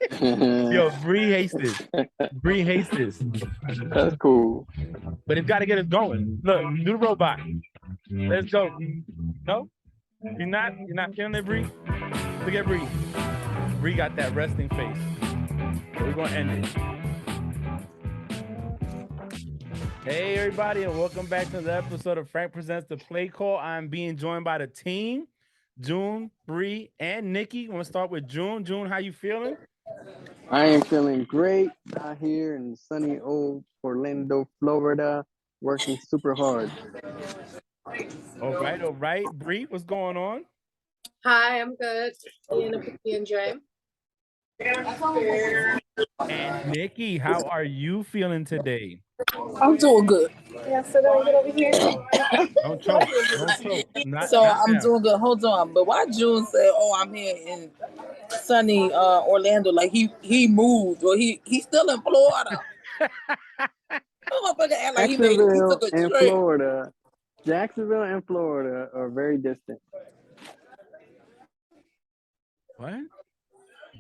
Yo, Bree hates this. Bree hates this. That's cool. But it's got to get us going. Look, do the robot. Let's go. No, you're not feeling it, Bree. Look at Bree. Bree got that resting face. So we're gonna end it. Hey everybody, and welcome back to the episode of Frank Presents the Play Call. I'm being joined by the team, June, Bree, and Nikki. I'm gonna start with June. June, how you feeling? I am feeling great out here in sunny old Orlando, Florida, working super hard. All right. Bree, what's going on? Hi, I'm good. Ian and PJ. And Nikki, how are you feeling today? I'm doing good. Yeah, so then get over here. Don't choke. Don't choke. I'm doing good. Hold on. But why June said, "Oh, I'm here in sunny Orlando," like he moved or he's still in Florida. Motherfucker act like he took a trip. Florida. Jacksonville and Florida are very distant. What?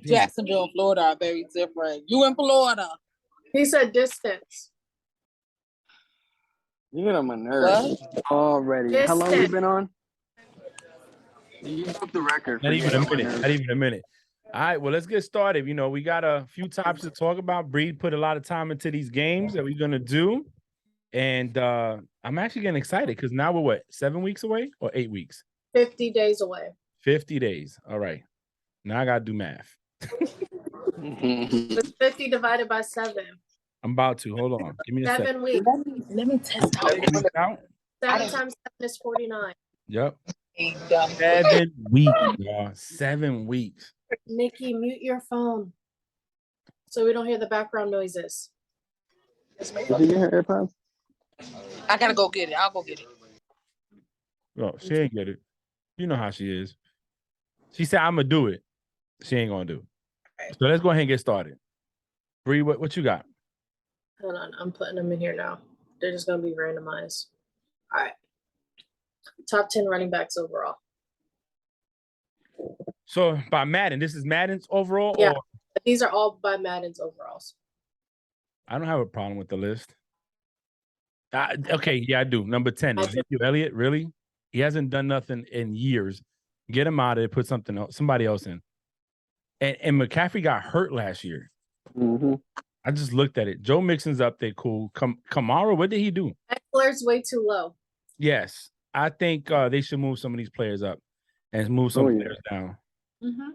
Jacksonville and Florida are very different. You in Florida? He said distance. You get on my nerves already. How long you been on? You broke the record. Not even a minute. All right, well, let's get started. You know, we got a few topics to talk about. Bree put a lot of time into these games that we're going to do. And I'm actually getting excited because now we're 7 weeks away or 8 weeks? 50 days away. 50 days. All right. Now I got to do math. It's 50 divided by 7. I'm about to. Hold on. Give me a 7 second. weeks. Let me test out. 7 times 7 is 49. Yep. 7 weeks, y'all. 7 weeks. Nikki, mute your phone so we don't hear the background noises. Did you get her AirPods? I gotta go get it. I'll go get it. Oh, she ain't get it. You know how she is. She said, I'm going to do it. She ain't going to do it. So let's go ahead and get started. Bree, what you got? Hold on. I'm putting them in here now. They're just going to be randomized. All right. Top 10 running backs overall. So by Madden, this is Madden's overall? Yeah. Or? These are all by Madden's overalls. I don't have a problem with the list. Okay, yeah, I do. Number 10, Ezekiel Elliott, really? He hasn't done nothing in years. Get him out of it, put somebody else in. And McCaffrey got hurt last year. Mm-hmm. I just looked at it. Joe Mixon's up there, cool. Kamara, what did he do? Eckler's way too low. Yes, I think they should move some of these players up and move some players down. Mm-hmm.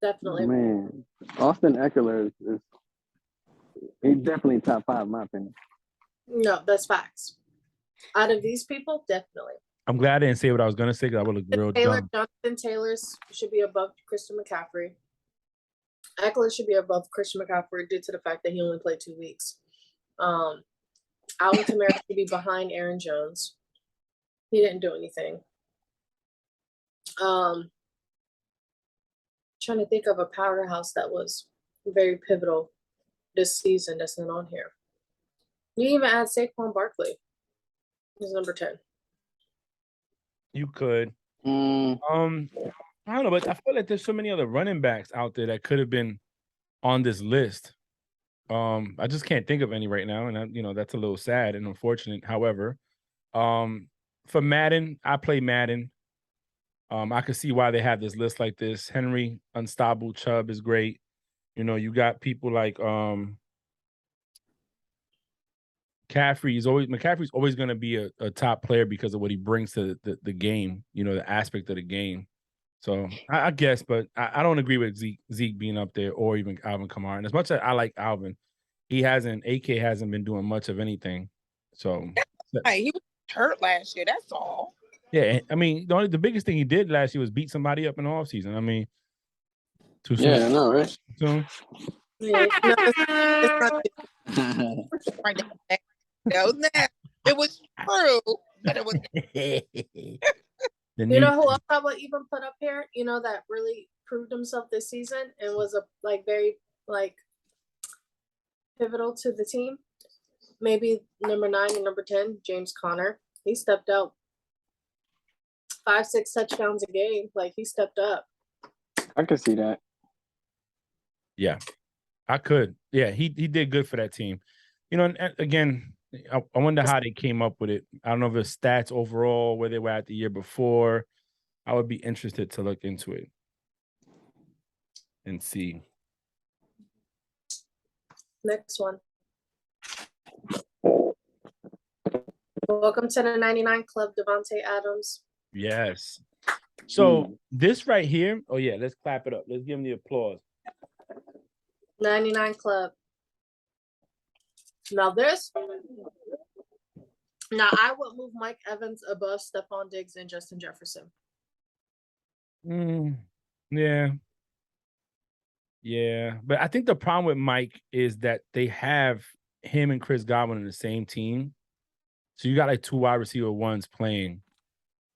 Definitely. Man, Austin Eckler is he's definitely top 5 in my opinion. No, that's facts. Out of these people, definitely. I'm glad I didn't say what I was going to say because I would look real dumb. Jonathan Taylor's should be above Christian McCaffrey. Eckler should be above Christian McCaffrey due to the fact that he only played 2 weeks. Alvin Kamara should be behind Aaron Jones. He didn't do anything. Trying to think of a powerhouse that was very pivotal this season that's not on here. You even add Saquon Barkley. He's number 10. You could. I don't know, but I feel like there's so many other running backs out there that could have been on this list. I just can't think of any right now, and that's a little sad and unfortunate. However, for Madden, I play Madden. I could see why they have this list like this. Henry, Unstoppable, Chubb is great. You got people like McCaffrey's always going to be a top player because of what he brings to the game, the aspect of the game. So I guess, but I don't agree with Zeke being up there or even Alvin Kamara. And as much as I like Alvin, AK hasn't been doing much of anything. So he was hurt last year. That's all. Yeah, I mean, the biggest thing he did last year was beat somebody up in the offseason. I mean, too soon. Yeah, I know, right? Too soon. Yeah, it was true, but it was. You know who else I would even put up here? That really proved himself this season and was very pivotal to the team. Maybe number 9 and number 10, James Conner. He stepped out. 5-6 touchdowns a game. He stepped up. I could see that. Yeah, I could. Yeah, he did good for that team. You know, and again, I wonder how they came up with it. I don't know if it's stats overall, where they were at the year before. I would be interested to look into it and see. Next one. Welcome to the 99 Club, Devontae Adams. Yes. So this right here, oh yeah, let's clap it up. Let's give him the applause. 99 Club. Now I would move Mike Evans above Stephon Diggs and Justin Jefferson. Yeah. Yeah. But I think the problem with Mike is that they have him and Chris Godwin in the same team. So you got like 2 wide receiver ones playing.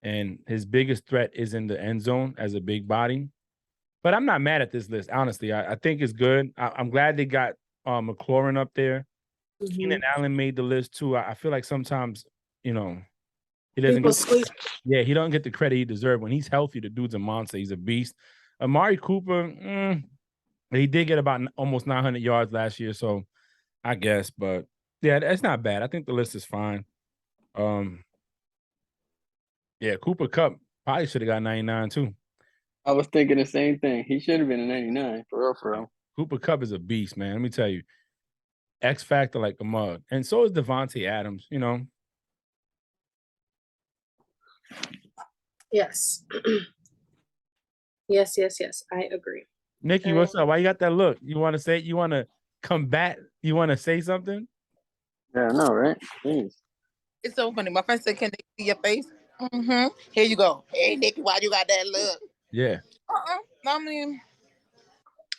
And his biggest threat is in the end zone as a big body. But I'm not mad at this list, honestly. I think it's good. I'm glad they got McLaurin up there. Keenan Allen made the list too. I feel like sometimes, you know, he doesn't he don't get the credit he deserves. When he's healthy, the dude's a monster. He's a beast. Amari Cooper, he did get about almost 900 yards last year, so I guess. But yeah, it's not bad. I think the list is fine. Yeah, Cooper Kupp probably should have got 99 too. I was thinking the same thing. He should have been a 99 for real. Cooper Kupp is a beast, man. Let me tell you. X factor like a mug. And so is Devontae Adams, you know. Yes. yes. I agree. Nikki, what's up? Why you got that look? You want to say, you want to combat? You want to say something? Yeah, I know, right? Jeez. It's so funny. My friend said, "Can they see your face?" Here you go. Hey, Nikki, why you got that look? Yeah. I mean,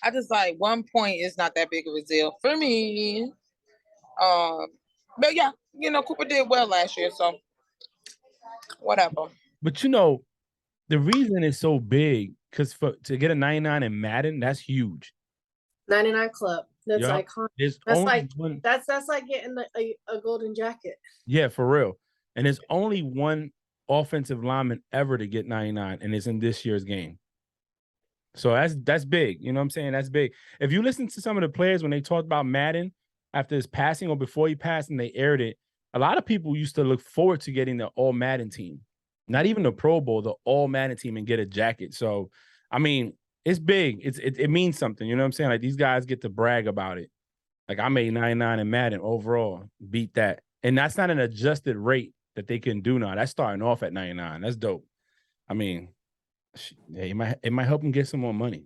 I just like 1 point is not that big of a deal for me. But yeah, you know, Cooper did well last year, so whatever. But you know, the reason it's so big, because to get a 99 in Madden, that's huge. 99 Club. That's iconic. That's like one, that's like getting a golden jacket. Yeah, for real. And there's only one offensive lineman ever to get 99, and it's in this year's game. So that's big. You know what I'm saying? That's big. If you listen to some of the players when they talked about Madden after his passing or before he passed and they aired it, a lot of people used to look forward to getting the all Madden team. Not even the Pro Bowl, the all Madden team, and get a jacket. So, I mean, it's big. It means something. You know what I'm saying? Like, these guys get to brag about it. Like, I made 99 in Madden overall. Beat that. And that's not an adjusted rate that they can do now. That's starting off at 99. That's dope. I mean, yeah, it might help them get some more money.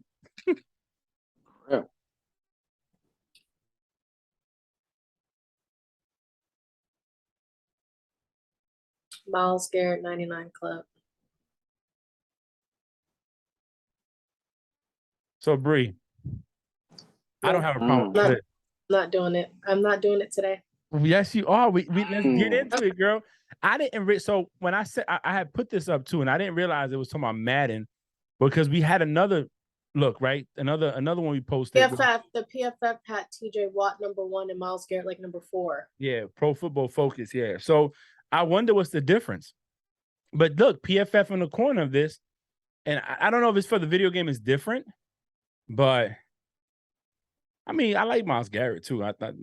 Yeah. Myles Garrett, 99 Club. So, Bree, I don't have a problem with it. Not doing it. I'm not doing it today. Yes, you are. We let's get into it, girl. I didn't so when I said I had put this up too, and I didn't realize it was talking about Madden because we had another look, right? Another one we posted. The PFF had TJ Watt #1 and Myles Garrett like #4. Yeah, Pro Football Focus. Yeah. So I wonder what's the difference. But look, PFF in the corner of this, and I don't know if it's for the video game is different, but I mean, I like Myles Garrett too. I thought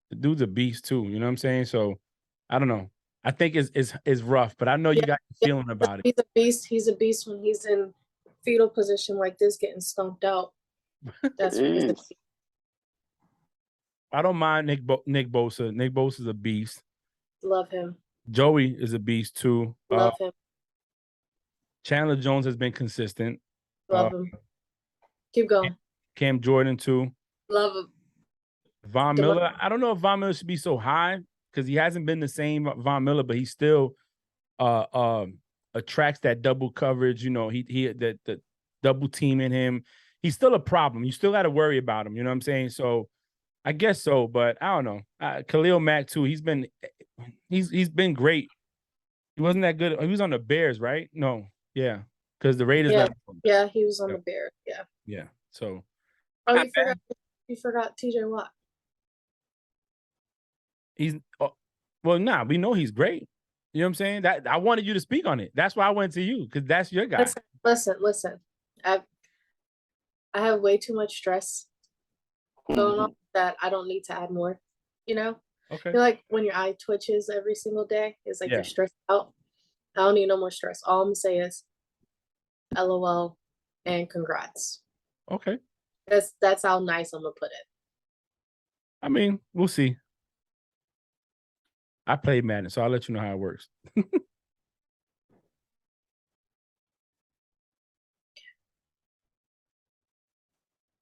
the dude's a beast too. You know what I'm saying? So I don't know. I think it's rough, but I know you got a feeling about it. He's a beast. He's a beast when he's in fetal position like this, getting stomped out. That's I don't mind Nick Bosa. Nick Bosa's a beast. Love him. Joey is a beast too. Love him. Chandler Jones has been consistent. Love him. Keep going. Cam Jordan too. Love him. Von Miller. I don't know if Von Miller should be so high because he hasn't been the same Von Miller, but he still attracts that double coverage. You know, he the double team in him. He's still a problem. You still got to worry about him. You know what I'm saying? So I guess so, but I don't know. Khalil Mack too. He's been great. He wasn't that good. He was on the Bears, right? No, yeah, because the Raiders. Yeah, he was on the Bears. Yeah. Yeah. So. Oh, you forgot TJ Watt. He's we know he's great. You know what I'm saying? That I wanted you to speak on it. That's why I went to you because that's your guy. Listen. I have way too much stress going on that I don't need to add more. You know, Okay. you're like when your eye twitches every single day, it's like Yeah. you're stressed out. I don't need no more stress. All I'm gonna say is LOL and congrats. Okay. That's how nice I'm gonna put it. I mean, we'll see. I played Madden, so I'll let you know how it works.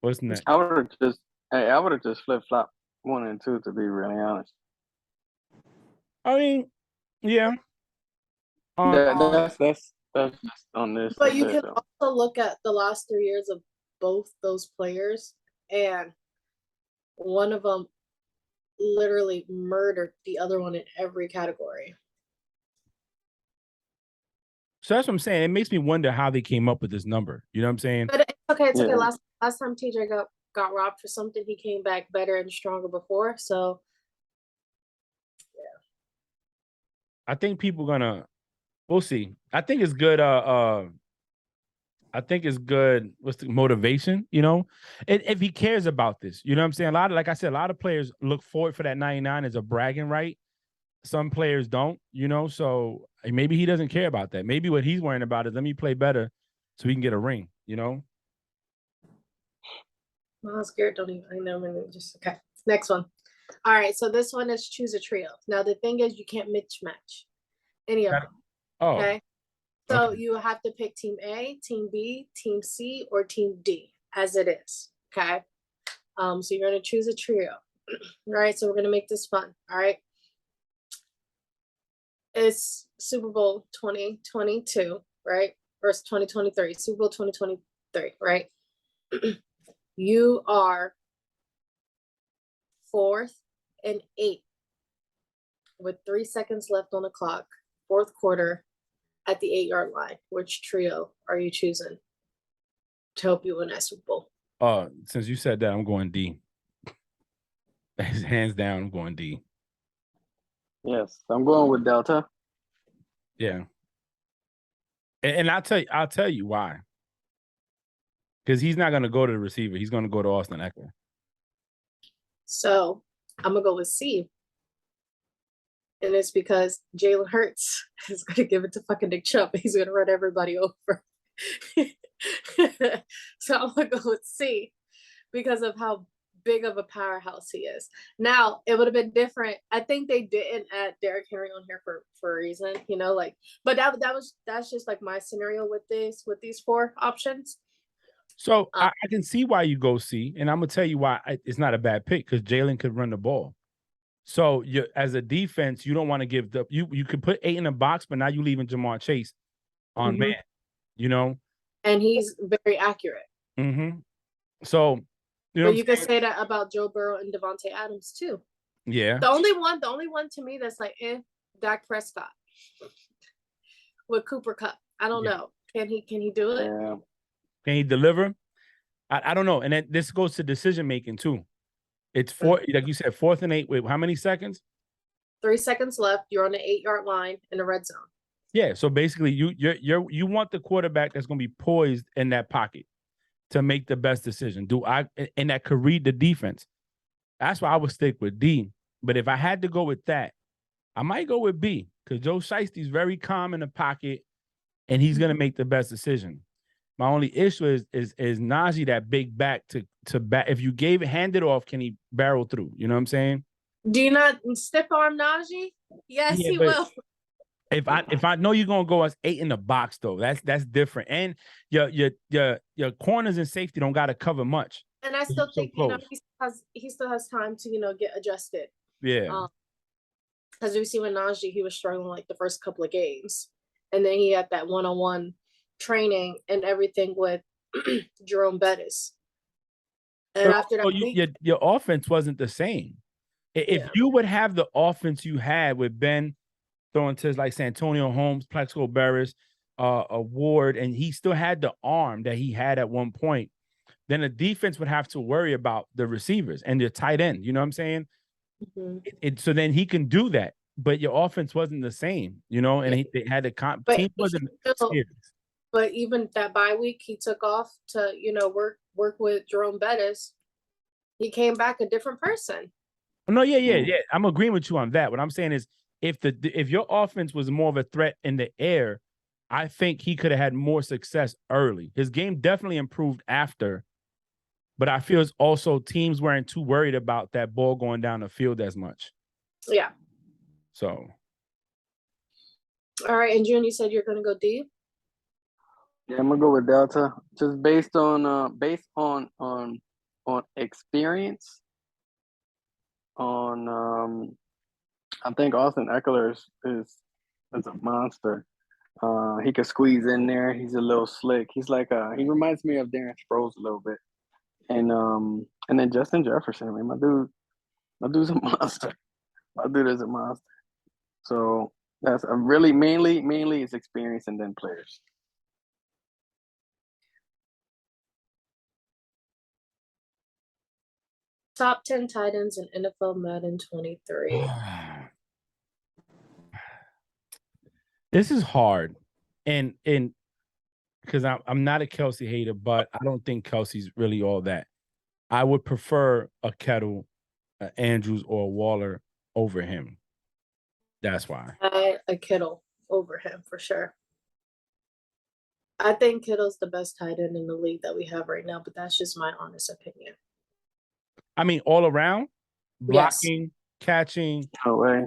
What's next? I would have just flip flop 1 and 2 to be really honest. I mean, yeah. That's just on this. But you can though. also look at the last 3 years of both those players, and one of them literally murdered the other one in every category. So that's what I'm saying. It makes me wonder how they came up with this number. You know what I'm saying? But it's okay. It's okay. Yeah. Last time TJ got robbed for something, he came back better and stronger before. So I think people gonna. We'll see. I think it's good. I think it's good. What's the motivation? You know, if he cares about this, you know what I'm saying. Like I said, a lot of players look forward for that 99 as a bragging right. Some players don't, you know. So maybe he doesn't care about that. Maybe what he's worrying about is let me play better, so we can get a ring. You know. I'm scared. Don't even. I know. Just okay. Next one. All right. So this one is choose a trio. Now the thing is, you can't mismatch any of them. Oh. Okay. So Okay. you have to pick team A, team B, team C, or team D as it is. Okay. So you're gonna choose a trio. All right. So we're gonna make this fun. All right. It's Super Bowl 2022, right? Versus 2023. Super Bowl 2023, right? You are 4th and 8th with 3 seconds left on the clock, 4th quarter at the 8-yard line. Which trio are you choosing to help you win that Super Bowl? Since you said that, I'm going D. Hands down, I'm going D. Yes, I'm going with Delta. Yeah. And I'll tell you why. Because he's not going to go to the receiver. He's going to go to Austin Eckler. So I'm gonna go with C. And it's because Jalen Hurts is gonna give it to fucking Nick Chubb. He's gonna run everybody over. So I'm gonna go with C because of how big of a powerhouse he is. Now it would have been different. I think they didn't add Derrick Henry on here for a reason, you know, like. But that's just like my scenario with these 4 options. So I can see why you go C, and I'm gonna tell you why it's not a bad pick because Jalen could run the ball. So you, as a defense, you don't want to give the you could put 8 in the box, but now you leaving Jamar Chase on man, you know, and he's very accurate. So you know, but you could say that about Joe Burrow and Devontae Adams too. Yeah. The only one to me that's like, Dak Prescott with Cooper Kupp. I don't know. Can he do it? Yeah. Can he deliver? I don't know. And then this goes to decision making too. It's 4, like you said, 4th and 8. Wait, how many seconds? 3 seconds left. You're on the 8-yard line in the red zone. Yeah. So basically, you want the quarterback that's going to be poised in that pocket to make the best decision. And that could read the defense. That's why I would stick with D. But if I had to go with that, I might go with B because Joe Shiesty's very calm in the pocket, and he's going to make the best decision. My only issue is Najee, that big back to back. If you hand it off, can he barrel through? You know what I'm saying? Do you not stiff arm Najee? Yes, he will. If I know you're gonna go as 8 in the box though, that's different. And your corners and safety don't gotta cover much. And I still think he still has time to get adjusted. Yeah. Because we see when Najee, he was struggling like the first couple of games, and then he had that one-on-one training and everything with Jerome Bettis. And after that, your offense wasn't the same. If you would have the offense you had with Ben throwing to like Santonio Holmes, Plexico Barris, Ward, and he still had the arm that he had at one point, then the defense would have to worry about the receivers and the tight end. You know what I'm saying? So then he can do that, but your offense wasn't the same, and they had the team wasn't serious. But even that bye week, he took off to work with Jerome Bettis. He came back a different person. No, yeah. I'm agreeing with you on that. What I'm saying is, if your offense was more of a threat in the air, I think he could have had more success early. His game definitely improved after, but I feel it's also teams weren't too worried about that ball going down the field as much. Yeah. So. All right, and June, you said you're going to go D? Yeah, I'm gonna go with Delta, just based on experience. I think Austin Eckler is a monster. He could squeeze in there. He's a little slick. He's like he reminds me of Darren Sproles a little bit. And then Justin Jefferson, I mean, my dude's a monster. My dude is a monster. So that's a really mainly is experience and then players. Top 10 tight ends in NFL Madden 23. This is hard. And because I'm not a Kelsey hater, but I don't think Kelsey's really all that. I would prefer a Kettle, a Andrews, or a Waller over him. That's why. A Kittle over him for sure. I think Kittle's the best tight end in the league that we have right now, but that's just my honest opinion. I mean, all around, blocking, Yes. catching, No way.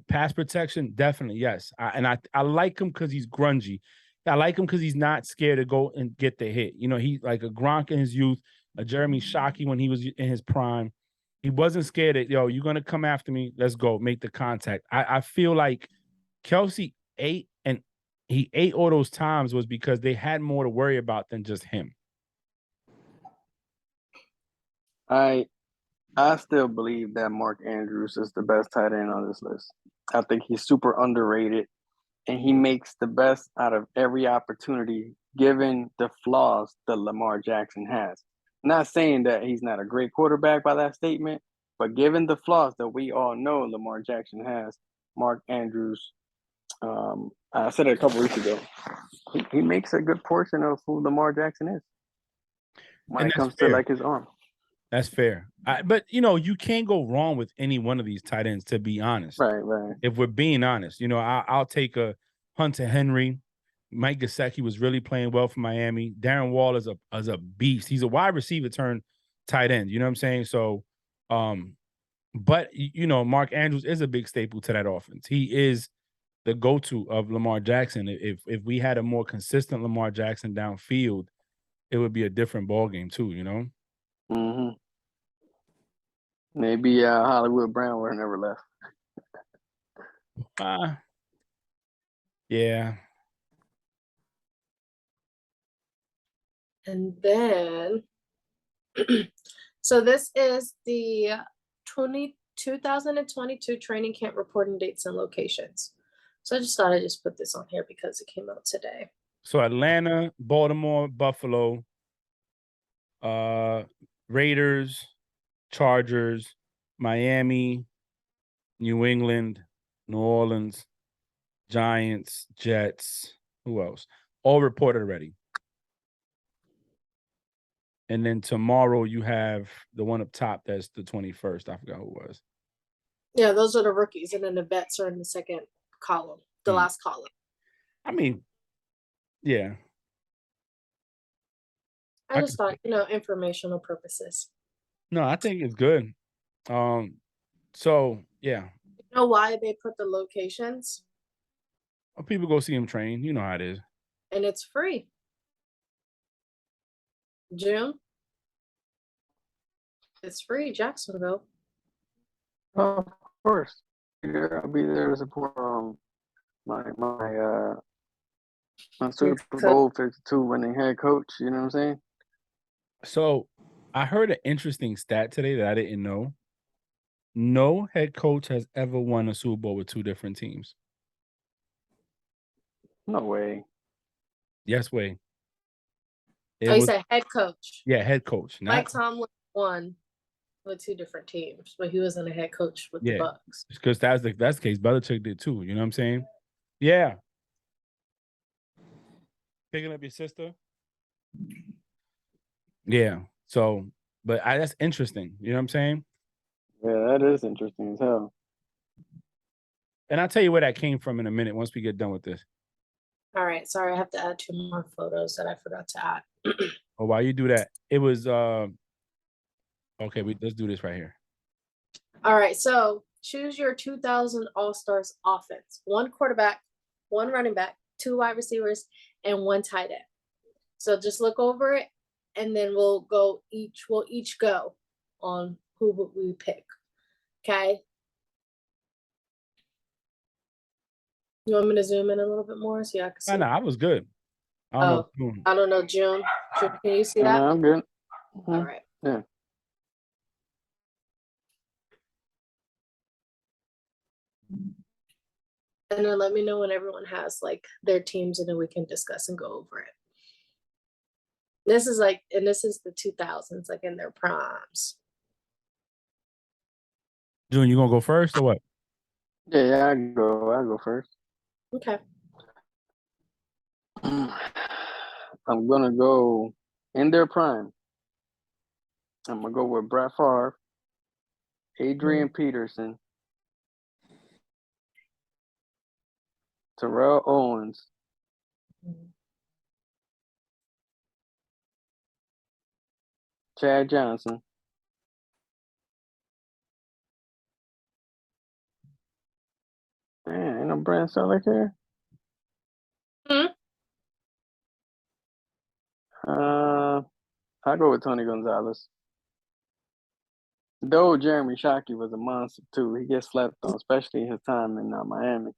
Pass protection, definitely yes. I like him because he's grungy. I like him because he's not scared to go and get the hit. You know, he's like a Gronk in his youth, a Jeremy Shockey when he was in his prime. He wasn't scared that, yo, you're gonna come after me. Let's go, make the contact. I feel like Kelsey ate, and he ate all those times was because they had more to worry about than just him. I still believe that Mark Andrews is the best tight end on this list. I think he's super underrated, and he makes the best out of every opportunity given the flaws that Lamar Jackson has. Not saying that he's not a great quarterback by that statement, but given the flaws that we all know Lamar Jackson has, Mark Andrews, I said it a couple weeks ago, he makes a good portion of who Lamar Jackson is when it comes to like his arm. That's fair. But, you know, you can't go wrong with any one of these tight ends, to be honest. Right. If we're being honest, you know, I'll take a Hunter Henry. Mike Gesicki was really playing well for Miami. Darren Waller is a beast. He's a wide receiver turned tight end. You know what I'm saying? So, but, you know, Mark Andrews is a big staple to that offense. He is the go-to of Lamar Jackson. If we had a more consistent Lamar Jackson downfield, it would be a different ballgame too, you know? Mm-hmm. Maybe Hollywood Brown would have never left. Yeah. And then, so this is the 2022 training camp reporting dates and locations. So I just thought I'd just put this on here because it came out today. So Atlanta, Baltimore, Buffalo, Raiders, Chargers, Miami, New England, New Orleans, Giants, Jets. Who else? All reported already. And then tomorrow you have the one up top that's the 21st. I forgot who it was. Yeah, those are the rookies. And then the vets are in the second column, the last column. I mean, yeah. I just thought, you know, informational purposes. No, I think it's good. So, yeah. You know why they put the locations? Well, people go see him train. You know how it is. And it's free. June? It's free, Jacksonville. Of course. Yeah, I'll be there to support my Super Bowl 52 winning head coach. You know what I'm saying? So I heard an interesting stat today that I didn't know. No head coach has ever won a Super Bowl with two different teams. No way. Yes way. You said head coach. Yeah, head coach. Mike Tomlin won with two different teams, but he wasn't a head coach with the Bucks. Because that's the case. Belichick did too. You know what I'm saying? Yeah. Picking up your sister. Yeah. So But that's interesting. You know what I'm saying? Yeah, that is interesting as hell. And I'll tell you where that came from in a minute once we get done with this. All right. Sorry, I have to add 2 more photos that I forgot to add. Oh, while you do that, it was okay. Let's do this right here. All right. So choose your 2000 All-Stars offense: 1 quarterback, 1 running back, 2 wide receivers, and 1 tight end. So just look over it, and then we'll each go on who we pick. Okay. You want me to zoom in a little bit more so y'all can see? No, I was good. I don't know. I don't know, June. Can you see that? No, I'm good. All right. Yeah. And then let me know when everyone has like their teams, and then we can discuss and go over it. This is the 2000s, like in their primes. June, you gonna go first or what? Yeah, I go first. Okay. I'm gonna go in their prime. I'm gonna go with Brett Favre, Adrian Peterson, Terrell Owens, Chad Johnson, man, ain't no Brand Selleck here. I go with Tony Gonzalez. Though Jeremy Shockey was a monster too, he gets slept on, especially his time in Miami.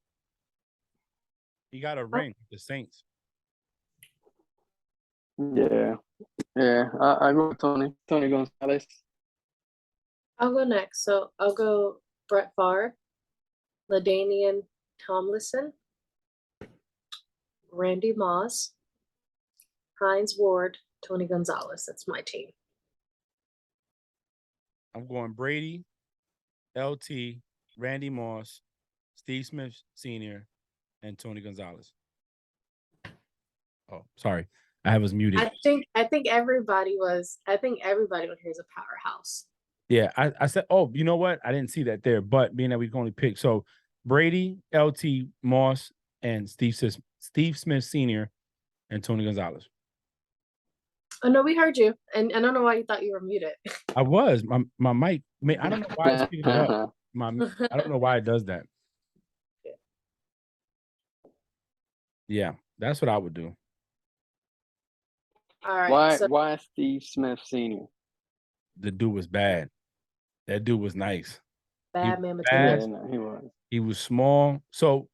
He got a ring with the Saints. Yeah. I go with Tony Gonzalez. I'll go next. So I'll go Brett Favre, LaDainian Tomlinson, Randy Moss, Hines Ward, Tony Gonzalez. That's my team. I'm going Brady, LT, Randy Moss, Steve Smith Sr., and Tony Gonzalez. Oh, sorry. I was muted. I think everybody on here is a powerhouse. Yeah, I said, oh, you know what? I didn't see that there, but being that we can only pick. So Brady, LT, Moss, and Steve Smith Sr., and Tony Gonzalez. Oh no, we heard you. And I don't know why you thought you were muted. I was. My mic, I don't know why it's picking it up. I don't know why it does that. Yeah, that's what I would do. All right. Why Steve Smith Sr.? The dude was bad. That dude was nice. Bad man. He was. He was small. So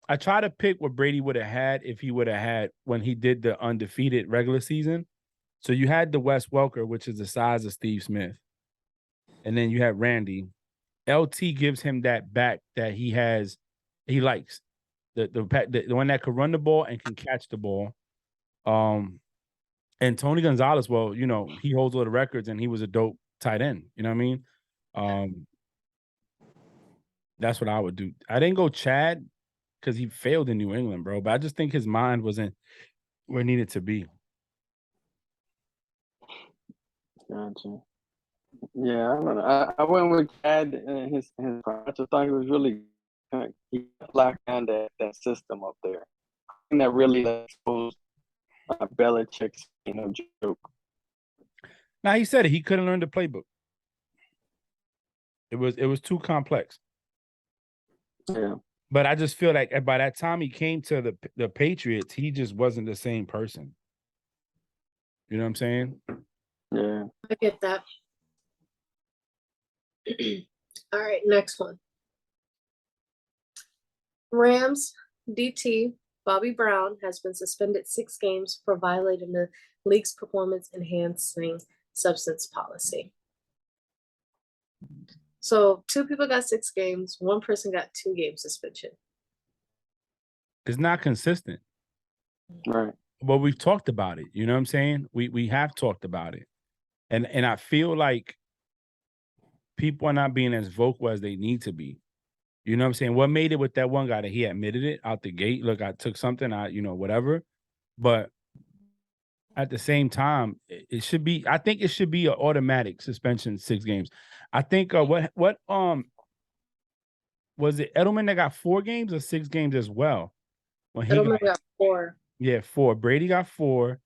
I try to pick what Brady would have had if he would have had when he did the undefeated regular season. So you had the Wes Welker, which is the size of Steve Smith. And then you had Randy. LT gives him that back that he likes. The one that could run the ball and can catch the ball. And Tony Gonzalez, well, you know, he holds all the records and he was a dope tight end. You know what I mean? That's what I would do. I didn't go Chad because he failed in New England, bro. But I just think his mind wasn't where it needed to be. Gotcha. Yeah, I don't know. I went with Chad in his prime. I just thought he was really he locked down that system up there. And that really exposed Belichick's joke. Now he said it. He couldn't learn the playbook. It was too complex. Yeah. But I just feel like by that time he came to the Patriots, he just wasn't the same person. You know what I'm saying? Yeah. I get that. All right, next one. Rams DT Bobby Brown has been suspended 6 games for violating the league's performance enhancing substance policy. So 2 people got 6 games, 1 person got 2 game suspension. It's not consistent. Right. But we've talked about it. You know what I'm saying? We have talked about it. And I feel like people are not being as vocal as they need to be. You know what I'm saying? What made it with that one guy that he admitted it out the gate? Look, I took something, whatever. But at the same time, it should be. I think it should be an automatic suspension, 6 games. I think what was it Edelman that got 4 games or 6 games as well? When he Edelman got 4. Yeah, 4. Brady got 4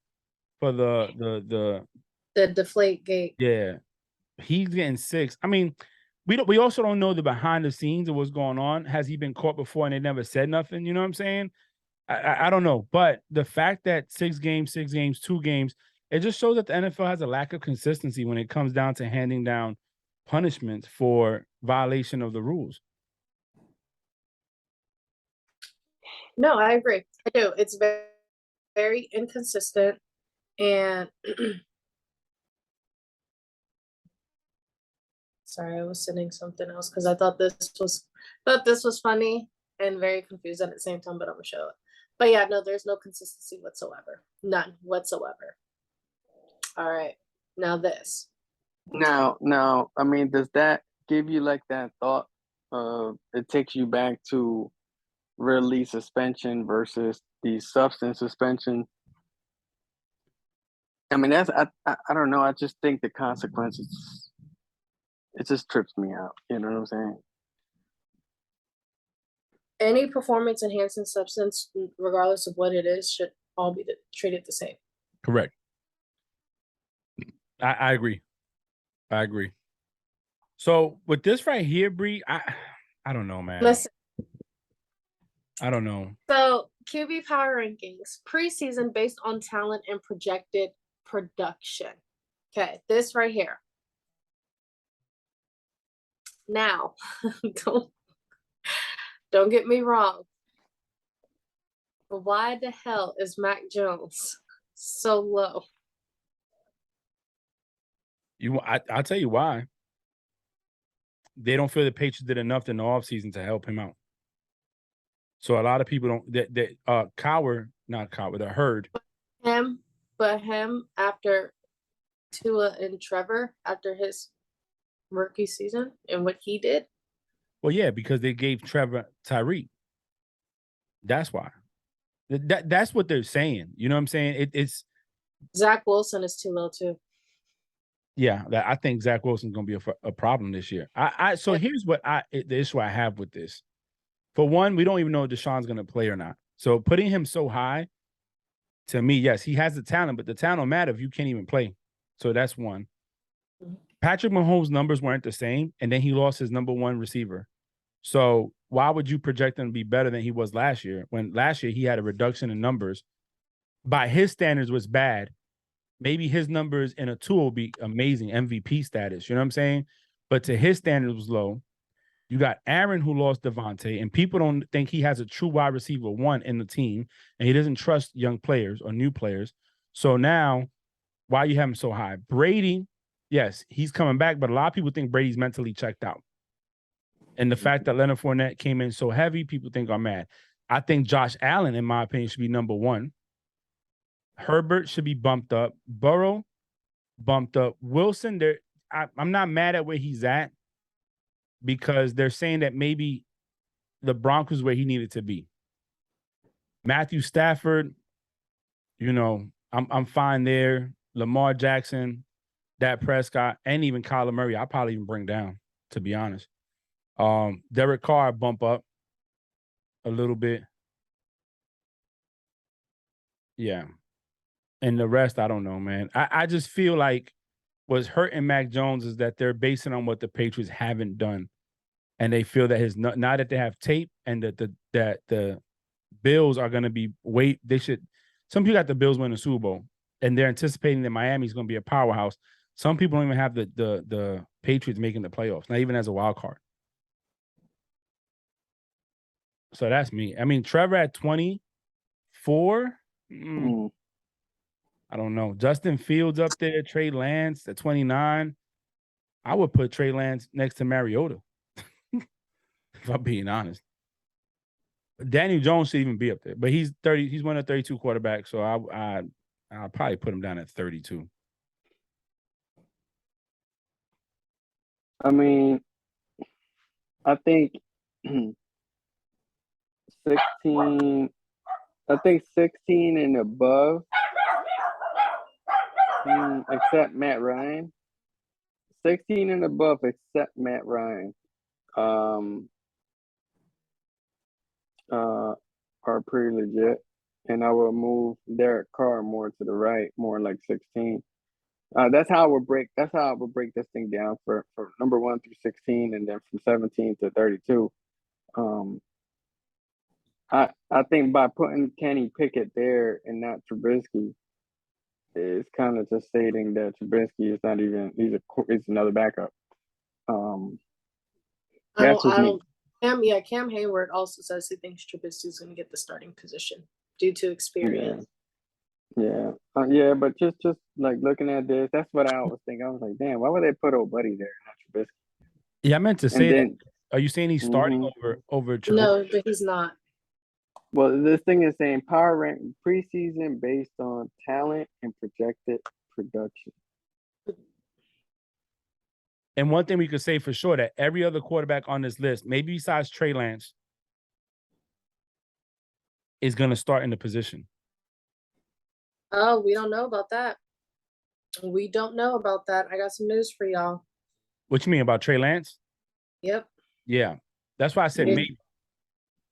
for The deflate gate. yeah. He's getting 6. I mean, we also don't know the behind the scenes of what's going on. Has he been caught before and they never said nothing? You know what I'm saying? I don't know. But the fact that 6 games, 2 games, it just shows that the NFL has a lack of consistency when it comes down to handing down punishments for violation of the rules. No, I agree. I do. It's very, very inconsistent. And sorry, I was sending something else because I thought this was funny and very confused at the same time, but I'm gonna show it. But yeah, no, there's no consistency whatsoever. None whatsoever. All right. Now this. Now, I mean, does that give you like that thought of it takes you back to release suspension versus the substance suspension? I mean, that's I don't know. I just think the consequences, it just trips me out. You know what I'm saying? Any performance enhancing substance, regardless of what it is, should all be treated the same. Correct. I agree. I agree. So with this right here, Bree, I don't know, man. Listen. I don't know. So QB power rankings, preseason based on talent and projected production. Okay, this right here. Now, don't get me wrong. But why the hell is Mac Jones so low? I'll tell you why. They don't feel the Patriots did enough in the offseason to help him out. So a lot of people don't that herd. But him after Tua and Trevor after his rookie season and what he did. Well, yeah, because they gave Trevor Tyreek. That's why. That's what they're saying. You know what I'm saying? It's Zach Wilson is too low too. Yeah, I think Zach Wilson's going to be a problem this year. Here's what the issue I have with this. For one, we don't even know if Deshaun's going to play or not. So putting him so high, to me, yes, he has the talent, but the talent don't matter if you can't even play. So that's one. Mm-hmm. Patrick Mahomes' numbers weren't the same, and then he lost his number 1 receiver. So why would you project him to be better than he was last year? When last year he had a reduction in numbers. By his standards was bad. Maybe his numbers in a 2 will be amazing, MVP status. You know what I'm saying? But to his standards was low. You got Aaron who lost Devontae, and people don't think he has a true wide receiver 1 in the team, and he doesn't trust young players or new players. So now, why you have him so high? Brady, yes, he's coming back, but a lot of people think Brady's mentally checked out. And the fact that Leonard Fournette came in so heavy, people think I'm mad. I think Josh Allen, in my opinion, should be number 1. Herbert should be bumped up. Burrow, bumped up. Wilson, I'm not mad at where he's at because they're saying that maybe the Broncos where he needed to be. Matthew Stafford, I'm fine there. Lamar Jackson, Dak Prescott, and even Kyler Murray, I'll probably even bring down, to be honest. Derek Carr, bump up a little bit. Yeah. And the rest, I don't know, man. I just feel like what's hurting Mac Jones is that they're basing on what the Patriots haven't done. And they feel that now that they have tape and that the Bills are going to be some people got the Bills win the Super Bowl and they're anticipating that Miami's going to be a powerhouse. Some people don't even have the Patriots making the playoffs, not even as a wild card. So that's me. I mean, Trevor at 24. I don't know. Justin Fields up there, Trey Lance at 29. I would put Trey Lance next to Mariota, if I'm being honest. Daniel Jones should even be up there, but he's 30. He's one of 32 quarterbacks, so I'll probably put him down at 32. I mean, I think 16. I think 16 and above Except Matt Ryan. 16 and above except Matt Ryan. Are pretty legit. And I will move Derek Carr more to the right, more like 16. That's how I would break this thing down for number 1 through 16, and then from 17 to 32. I think by putting Kenny Pickett there and not Trubisky, it's kind of just stating that Trubisky is not even he's another backup. Cam Hayward also says he thinks Trubisky is going to get the starting position due to experience. Yeah, but just like looking at this, that's what I was thinking. I was like, damn, why would they put old Buddy there, not Trubisky? Yeah, I meant to say that. Are you saying he's starting over Trubisky? No, but he's not. Well, this thing is saying power rank preseason based on talent and projected production. And one thing we could say for sure that every other quarterback on this list, maybe besides Trey Lance, is going to start in the position. Oh, we don't know about that. We don't know about that. I got some news for y'all. What you mean about Trey Lance? Yep. Yeah. That's why I said maybe.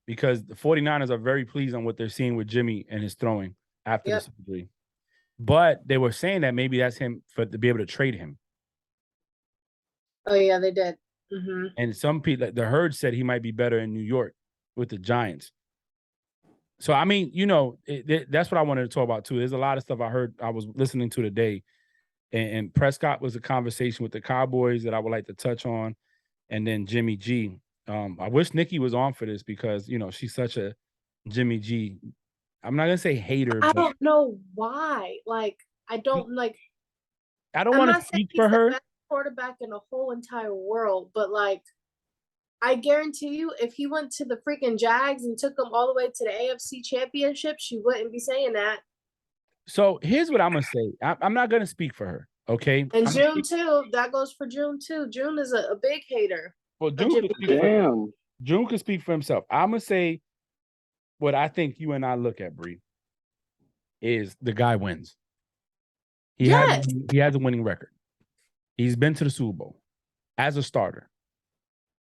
Because the 49ers are very pleased on what they're seeing with Jimmy and his throwing after the surgery. But they were saying that maybe that's him to be able to trade him. Oh, yeah, they did. Mm-hmm. And some people, the herd said he might be better in New York with the Giants. So, I mean, that's what I wanted to talk about, too. There's a lot of stuff I was listening to today. And Prescott was a conversation with the Cowboys that I would like to touch on. And then Jimmy G. I wish Nikki was on for this because, she's such a Jimmy G. I'm not going to say hater. I don't know why. I don't want to speak for her. The best quarterback in the whole entire world. But, I guarantee you, if he went to the freaking Jags and took them all the way to the AFC Championship, she wouldn't be saying that. So here's what I'm going to say. I'm not going to speak for her, okay? And June, too. That goes for June, too. June is a big hater. Well, June can speak for himself. I'm going to say what I think you and I look at, Bree, is the guy wins. He has a winning record. He's been to the Super Bowl as a starter.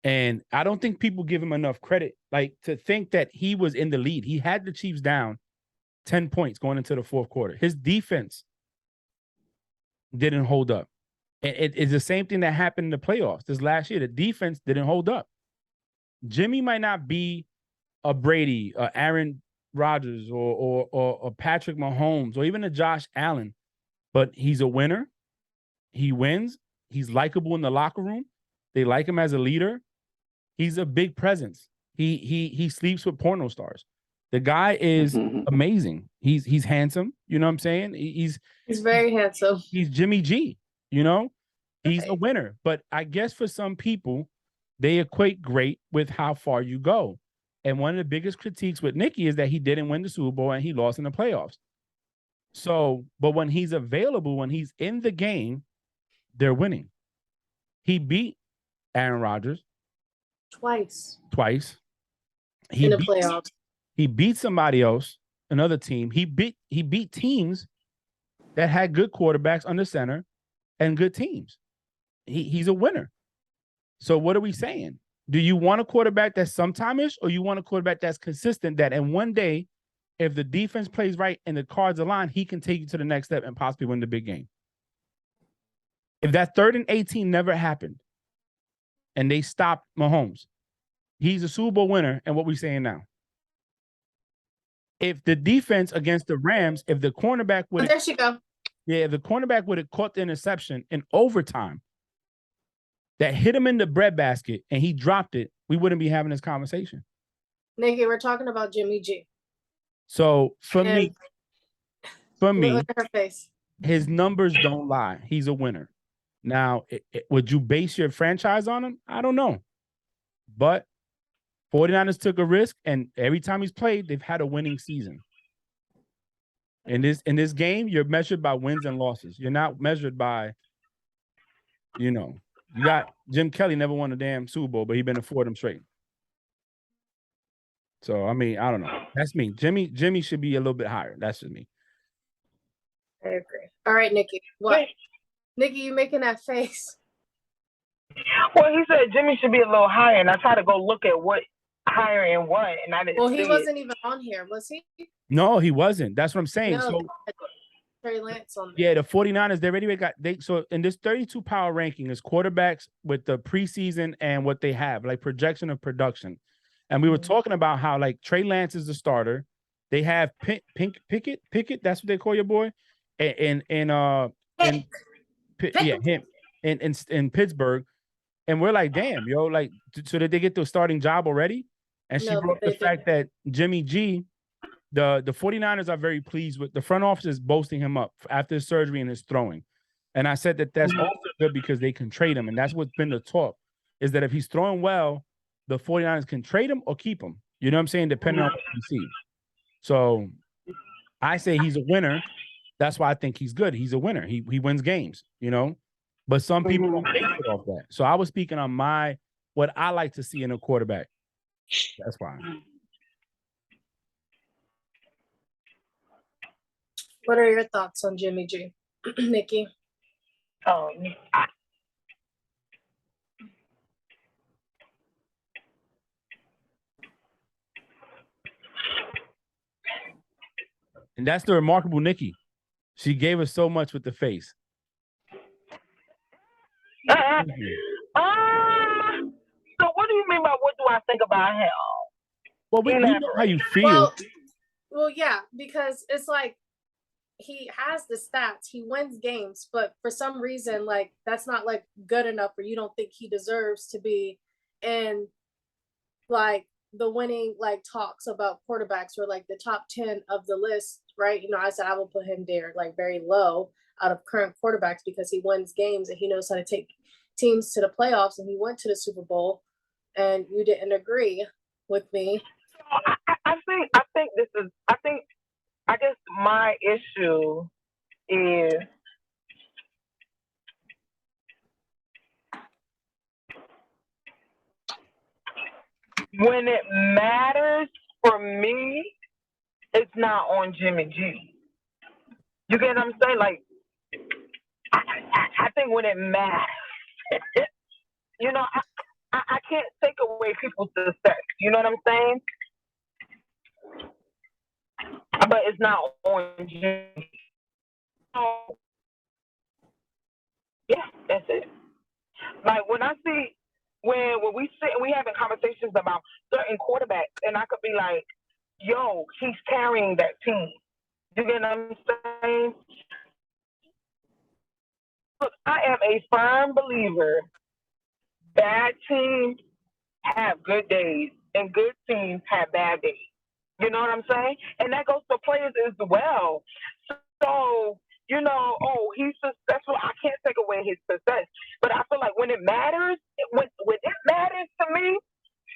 And I don't think people give him enough credit, to think that he was in the lead. He had the Chiefs down 10 points going into the fourth quarter. His defense didn't hold up. It's the same thing that happened in the playoffs this last year. The defense didn't hold up. Jimmy might not be a Brady, a Aaron Rodgers, or Patrick Mahomes, or even a Josh Allen, but he's a winner. He wins. He's likable in the locker room. They like him as a leader. He's a big presence. He sleeps with porno stars. The guy is amazing. He's handsome. You know what I'm saying? He's very handsome. He's Jimmy G. He's a winner. But I guess for some people, they equate great with how far you go. And one of the biggest critiques with Nikki is that he didn't win the Super Bowl and he lost in the playoffs. So, but when he's available, when he's in the game, they're winning. He beat Aaron Rodgers twice. In the playoffs. He beat somebody else, another team. He beat teams that had good quarterbacks under center and good teams. He's a winner. So what are we saying? Do you want a quarterback that's sometime-ish, or you want a quarterback that's consistent, that in one day, if the defense plays right and the cards align, he can take you to the next step and possibly win the big game? If that 3rd and 18 never happened and they stopped Mahomes, he's a Super Bowl winner. And what we saying now? If the defense against the Rams, if the cornerback would there she go. Yeah, if the cornerback would have caught the interception in overtime that hit him in the breadbasket and he dropped it, we wouldn't be having this conversation. Nikki, we're talking about Jimmy G. So for me, look at her face. His numbers don't lie. He's a winner. Now, would you base your franchise on him? I don't know. But 49ers took a risk, and every time he's played, they've had a winning season. In this game, you're measured by wins and losses. You're not measured by, you got Jim Kelly never won a damn Super Bowl, but he's been to 4 of them straight. So, I mean, I don't know. That's me. Jimmy should be a little bit higher. That's just me. I agree. All right, Nikki. What? Nikki, you making that face? Well, he said Jimmy should be a little higher, and I tried to go look at what higher and what, and I didn't. Well, he wasn't even on here, was he? No, he wasn't. That's what I'm saying. No, so Trey Lance on there. yeah, the 49ers, they already got so in this 32 power ranking is quarterbacks with the preseason and what they have, like projection of production. And we were talking about how like Trey Lance is the starter. They have Pickett, that's what they call your boy. And yeah, him in Pittsburgh. And we're like, damn, yo, like, so did they get the starting job already? And she brought up the fact that Jimmy G, the 49ers are very pleased with the front office is boasting him up after his surgery and his throwing. And I said that that's also good because they can trade him. And that's what's been the talk is that if he's throwing well, the 49ers can trade him or keep him. You know what I'm saying? Depending on what you see. So I say he's a winner. That's why I think he's good. He's a winner. He wins games, you know. But some people don't base it off that. So I was speaking on what I like to see in a quarterback. That's why. What are your thoughts on Jimmy G, Nikki? And that's the remarkable Nikki. She gave us so much with the face. So what do you mean by what do I think about him? Well, we know how you feel. Well, yeah, because it's like he has the stats, he wins games, but for some reason, like that's not like good enough, or you don't think he deserves to be in like the winning like talks about quarterbacks or like the top 10 of the list, right? You know, I said I will put him there like very low out of current quarterbacks because he wins games and he knows how to take teams to the playoffs and he went to the Super Bowl, and you didn't agree with me. I guess my issue is when it matters for me, it's not on Jimmy G. You get what I'm saying? Like, I think when it matters, you know, I can't take away people's success. You know what I'm saying? But it's not on Jimmy. So, yeah, that's it. Like when I see when we sit and we having conversations about certain quarterbacks, and I could be like, "Yo, he's carrying that team." You get what I'm saying? Look, I am a firm believer. Bad teams have good days, and good teams have bad days. You know what I'm saying? And that goes for players as well. So, you know, he's successful. I can't take away his success. But I feel like when it matters, when it matters to me,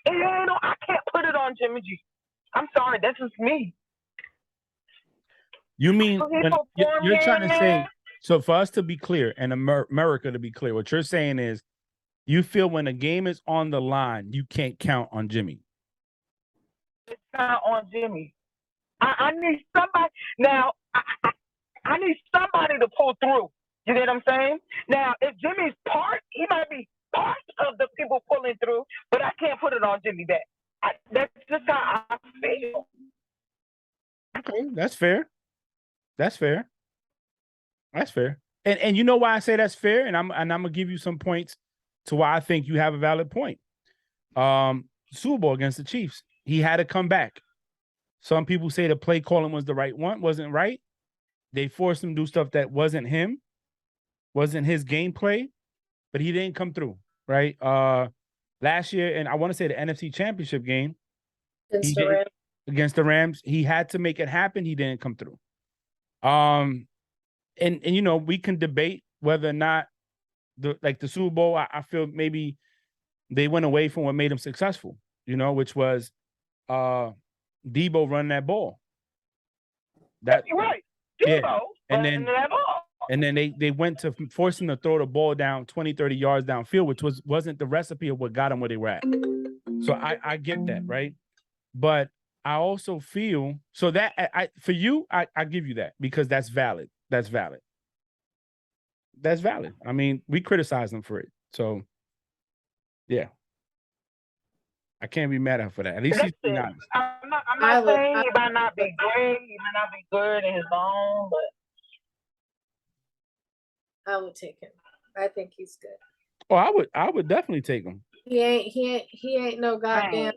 you know, I can't put it on Jimmy G. I'm sorry, that's just me. You mean you're trying to say, so for us to be clear and America to be clear, what you're saying is you feel when a game is on the line, you can't count on Jimmy. It's not on Jimmy. I need somebody. Now, I need somebody to pull through. You get what I'm saying? Now, if Jimmy's he might be part of the people pulling through, but I can't put it on Jimmy that's just how I feel. Okay, that's fair. That's fair. That's fair. And you know why I say that's fair? And I'm gonna give you some points to why I think you have a valid point. Super Bowl against the Chiefs. He had to come back. Some people say the play calling was the right one, wasn't right. They forced him to do stuff that wasn't him, wasn't his gameplay, but he didn't come through, right? Last year, and I want to say the NFC Championship game against the Rams, he had to make it happen. He didn't come through. And you know, we can debate whether or not the Super Bowl, I feel maybe they went away from what made him successful, you know, which was Debo running that ball. That's right. Debo running that ball. And then they went to forcing to throw the ball down 20, 30 yards downfield, which wasn't the recipe of what got them where they were at. So I get that, right? But I also feel so that for you, I give you that because that's valid. that's valid. That's valid. I mean, we criticize him for it. So, yeah. I can't be mad at him for that. At least he's being honest. I'm not saying he might not be great, he might not be good in his own, but I would take him. I think he's good. Oh, I would definitely take him. He ain't no goddamn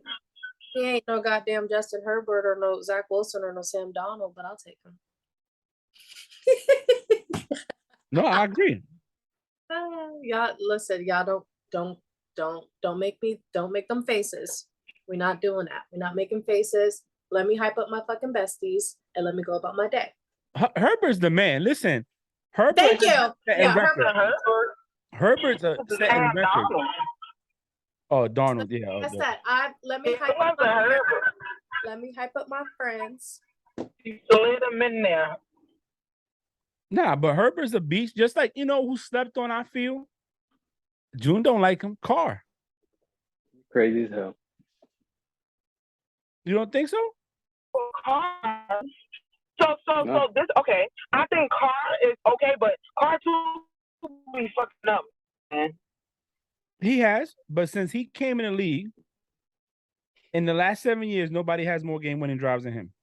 Justin Herbert or no Zach Wilson or no Sam Donald, but I'll take him. No, I agree. Y'all listen, y'all don't make them faces. We're not doing that. We're not making faces. Let me hype up my fucking besties and let me go about my day. Herbert's the man. Listen, Herbert. Thank you. Yeah, Herbert's a setting record. Oh, Darnold, yeah. That's that. Let me hype up my friends. You slid him in there. Nah, but Herbert's a beast. Just like, you know who slept on, I feel? June don't like him. Carr. Crazy as hell. You don't think so? Carr. So this okay. I think Carr is okay, but Carr too be fucking up, man. He has, but since he came in the league, in the last 7 years, nobody has more game-winning drives than him.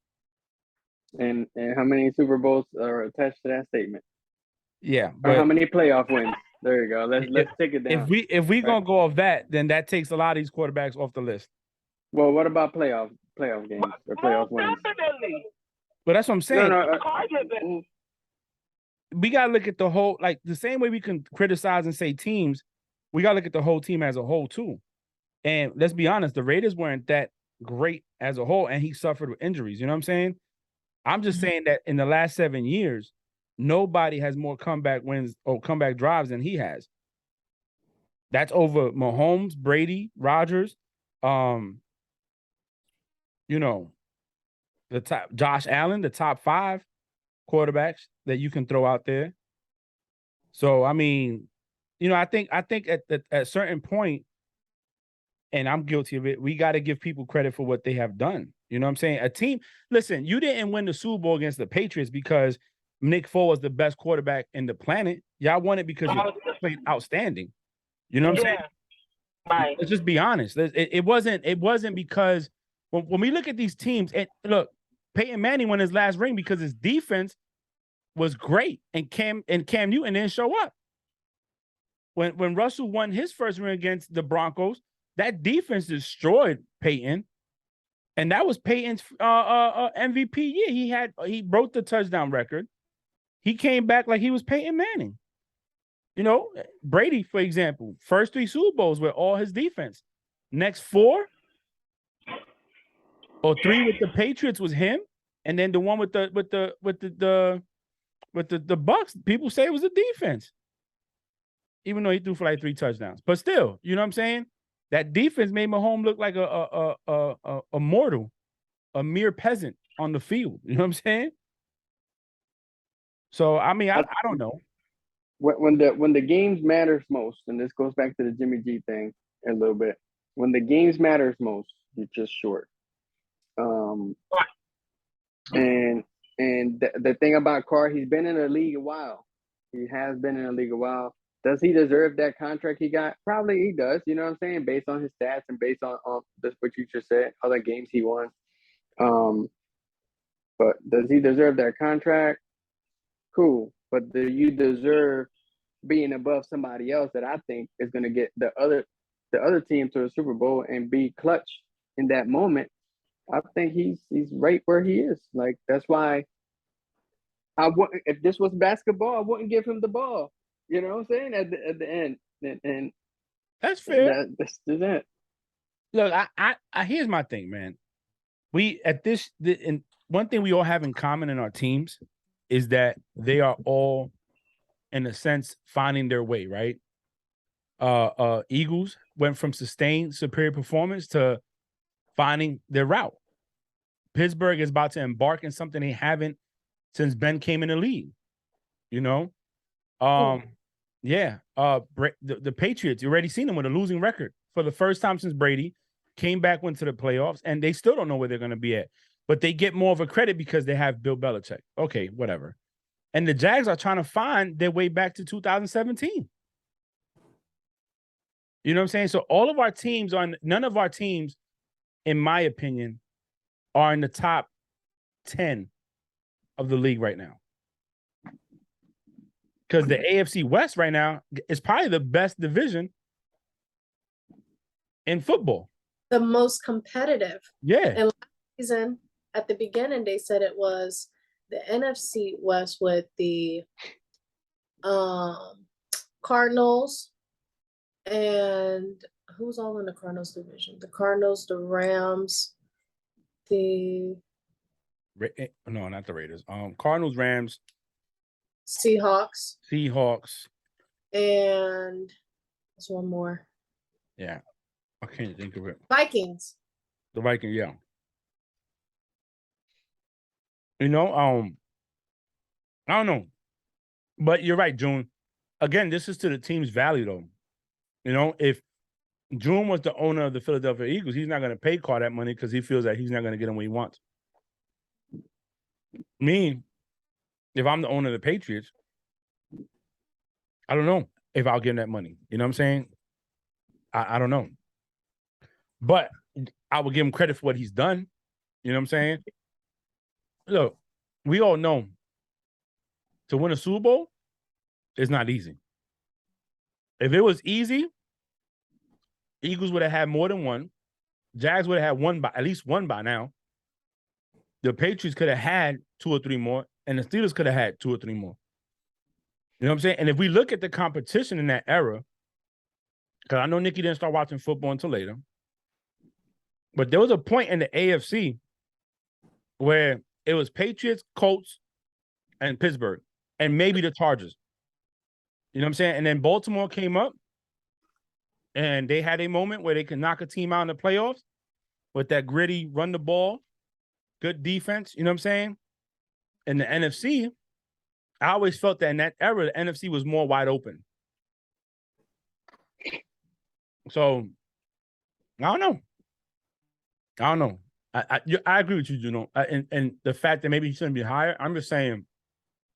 And how many Super Bowls are attached to that statement? Yeah, but or how many playoff wins? There you go. Let's take it down. If we gonna go off that, then that takes a lot of these quarterbacks off the list. Well, what about playoff games or playoff wins? Definitely. But that's what I'm saying. No. We gotta look at the whole, like the same way we can criticize and say teams, we gotta look at the whole team as a whole too. And let's be honest, the Raiders weren't that great as a whole, and he suffered with injuries. You know what I'm saying? I'm just saying that in the last 7 years, nobody has more comeback wins or comeback drives than he has. That's over Mahomes, Brady, Rodgers, you know, the top Josh Allen, the top 5 quarterbacks that you can throw out there. So I mean, you know, I think at a certain point, and I'm guilty of it, we got to give people credit for what they have done. You know what I'm saying? A team, listen, you didn't win the Super Bowl against the Patriots because Nick Foles was the best quarterback in the planet. Y'all won it because you played outstanding. You know what I'm saying? Right. Let's just be honest. It wasn't because when we look at these teams, and look, Peyton Manning won his last ring because his defense was great, and Cam Newton didn't show up. When Russell won his first ring against the Broncos, that defense destroyed Peyton, and that was Peyton's MVP year. He broke the touchdown record. He came back like he was Peyton Manning. You know, Brady, for example, first 3 Super Bowls were all his defense. Next 4 or 3 with the Patriots was him, and then the one with the Bucks, people say it was a defense, even though he threw for like 3 touchdowns. But still, you know what I'm saying? That defense made Mahomes look like a mortal, a mere peasant on the field. You know what I'm saying? So I mean, I don't know. When the games matters most, and this goes back to the Jimmy G thing a little bit. When the games matters most, you're just short. And the thing about Carr, he's been in the league a while. He has been in the league a while. Does he deserve that contract he got? Probably he does. You know what I'm saying? Based on his stats and based on this, what you just said, other games he won. But does he deserve that contract? Cool. But do you deserve being above somebody else that I think is going to get the other team to a Super Bowl and be clutch in that moment? I think he's right where he is. Like, that's why if this was basketball, I wouldn't give him the ball. You know what I'm saying? At the end, and that's fair. That's that. Look, I here's my thing, man. And one thing we all have in common in our teams is that they are all, in a sense, finding their way, right? Eagles went from sustained superior performance to finding their route. Pittsburgh is about to embark in something they haven't since Ben came in the league. You know? Yeah. The Patriots, you already seen them with a losing record for the first time since Brady came back, went to the playoffs, and they still don't know where they're going to be at. But they get more of a credit because they have Bill Belichick. Okay, whatever. And the Jags are trying to find their way back to 2017. You know what I'm saying? So all of our teams none of our teams, in my opinion, are in the top 10 of the league right now. Because the AFC West right now is probably the best division in football. The most competitive. Yeah. And last season, at the beginning, they said it was the NFC West with the Cardinals and who's all in the Cardinals division? The Cardinals, the Rams, no, not the Raiders. Cardinals, Rams, Seahawks, and there's one more. Yeah, I can't think of it. Vikings. The Vikings, yeah. You know, I don't know, but you're right, June. Again, this is to the team's value, though. You know, if June was the owner of the Philadelphia Eagles, he's not going to pay Carr that money because he feels that he's not going to get him what he wants. Me, if I'm the owner of the Patriots, I don't know if I'll give him that money. You know what I'm saying? I don't know. But I will give him credit for what he's done. You know what I'm saying? Look, we all know to win a Super Bowl is not easy. If it was easy, Eagles would have had more than one. Jags would have had at least one by now. The Patriots could have had 2 or 3 more, and the Steelers could have had 2 or 3 more. You know what I'm saying? And if we look at the competition in that era, because I know Nikki didn't start watching football until later, but there was a point in the AFC where it was Patriots, Colts, and Pittsburgh, and maybe the Chargers. You know what I'm saying? And then Baltimore came up, and they had a moment where they could knock a team out in the playoffs with that gritty, run the ball, good defense. You know what I'm saying? In the NFC, I always felt that in that era, the NFC was more wide open. So, I don't know. I agree with you, Juno. And the fact that maybe he shouldn't be higher, I'm just saying,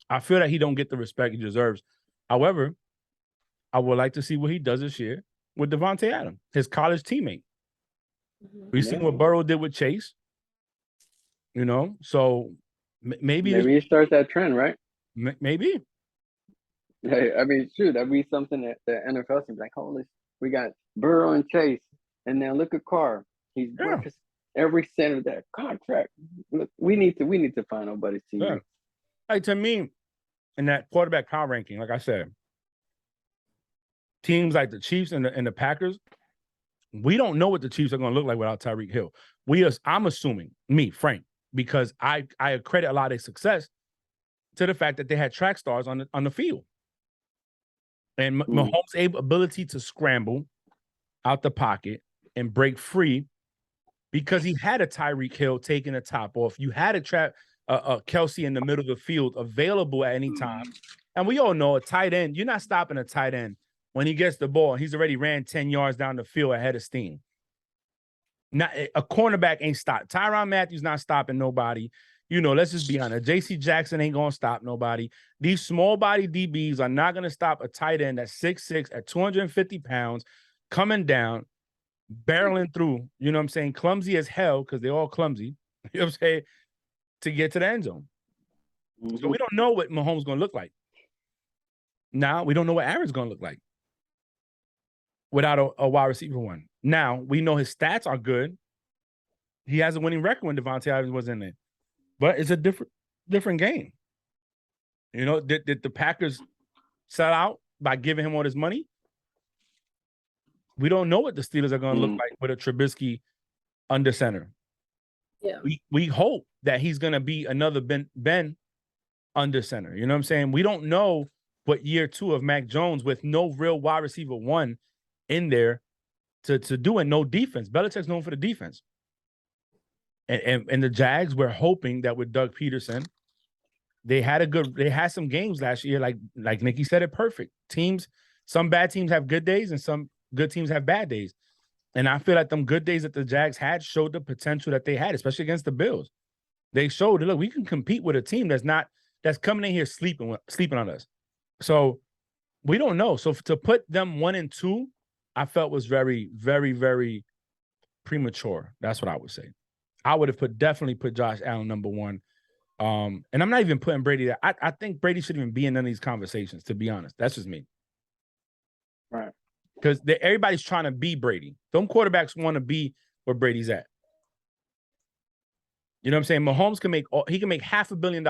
I feel that he don't get the respect he deserves. However, I would like to see what he does this year with Devontae Adams, his college teammate. We've seen what Burrow did with Chase. You know, so maybe he starts that trend, right? Maybe. Hey, I mean, shoot, that'd be something that the NFL seems like, holy, we got Burrow and Chase, and now look at Carr. He's breakfast every cent of that contract. Look, we need to find nobody's team. Yeah. Like, to me, in that quarterback power ranking, like I said, teams like the Chiefs and the Packers, we don't know what the Chiefs are going to look like without Tyreek Hill. I'm assuming, Frank, because I credit a lot of their success to the fact that they had track stars on the field. And Mahomes' ability to scramble out the pocket and break free, because he had a Tyreek Hill taking the top off. You had a Kelsey in the middle of the field available at any time. And we all know a tight end, you're not stopping a tight end when he gets the ball. He's already ran 10 yards down the field ahead of steam. Not a cornerback ain't stopped. Tyrann Mathieu's not stopping nobody. You know, let's just be honest. J.C. Jackson ain't going to stop nobody. These small body DBs are not going to stop a tight end that's 6'6", at 250 pounds, coming down, barreling through, you know what I'm saying, clumsy as hell, because they're all clumsy, you know what I'm saying, to get to the end zone. So we don't know what Mahomes is going to look like. Now, we don't know what Aaron's going to look like without a wide receiver one. Now, we know his stats are good. He has a winning record when Devontae Adams was in there. But it's a different game. You know, did the Packers sell out by giving him all this money? We don't know what the Steelers are going to look like with a Trubisky under center. Yeah. We hope that he's going to be another Ben under center. You know what I'm saying? We don't know what year 2 of Mac Jones with no real wide receiver one in there to do, and no defense. Belichick's known for the defense. And the Jags were hoping that with Doug Peterson, they had some games last year, like Nikki said it perfect. Some bad teams have good days and some good teams have bad days. And I feel like them good days that the Jags had showed the potential that they had, especially against the Bills. They showed, look, we can compete with a team that's not that's coming in here sleeping on us. So we don't know. So to put them 1 and 2, I felt was very, very, very premature. That's what I would say. I would have definitely put Josh Allen number 1. And I'm not even putting Brady there. I think Brady shouldn't even be in none of these conversations, to be honest. That's just me. Right. Because everybody's trying to be Brady. Them quarterbacks want to be where Brady's at. You know what I'm saying? Mahomes can make $500 million.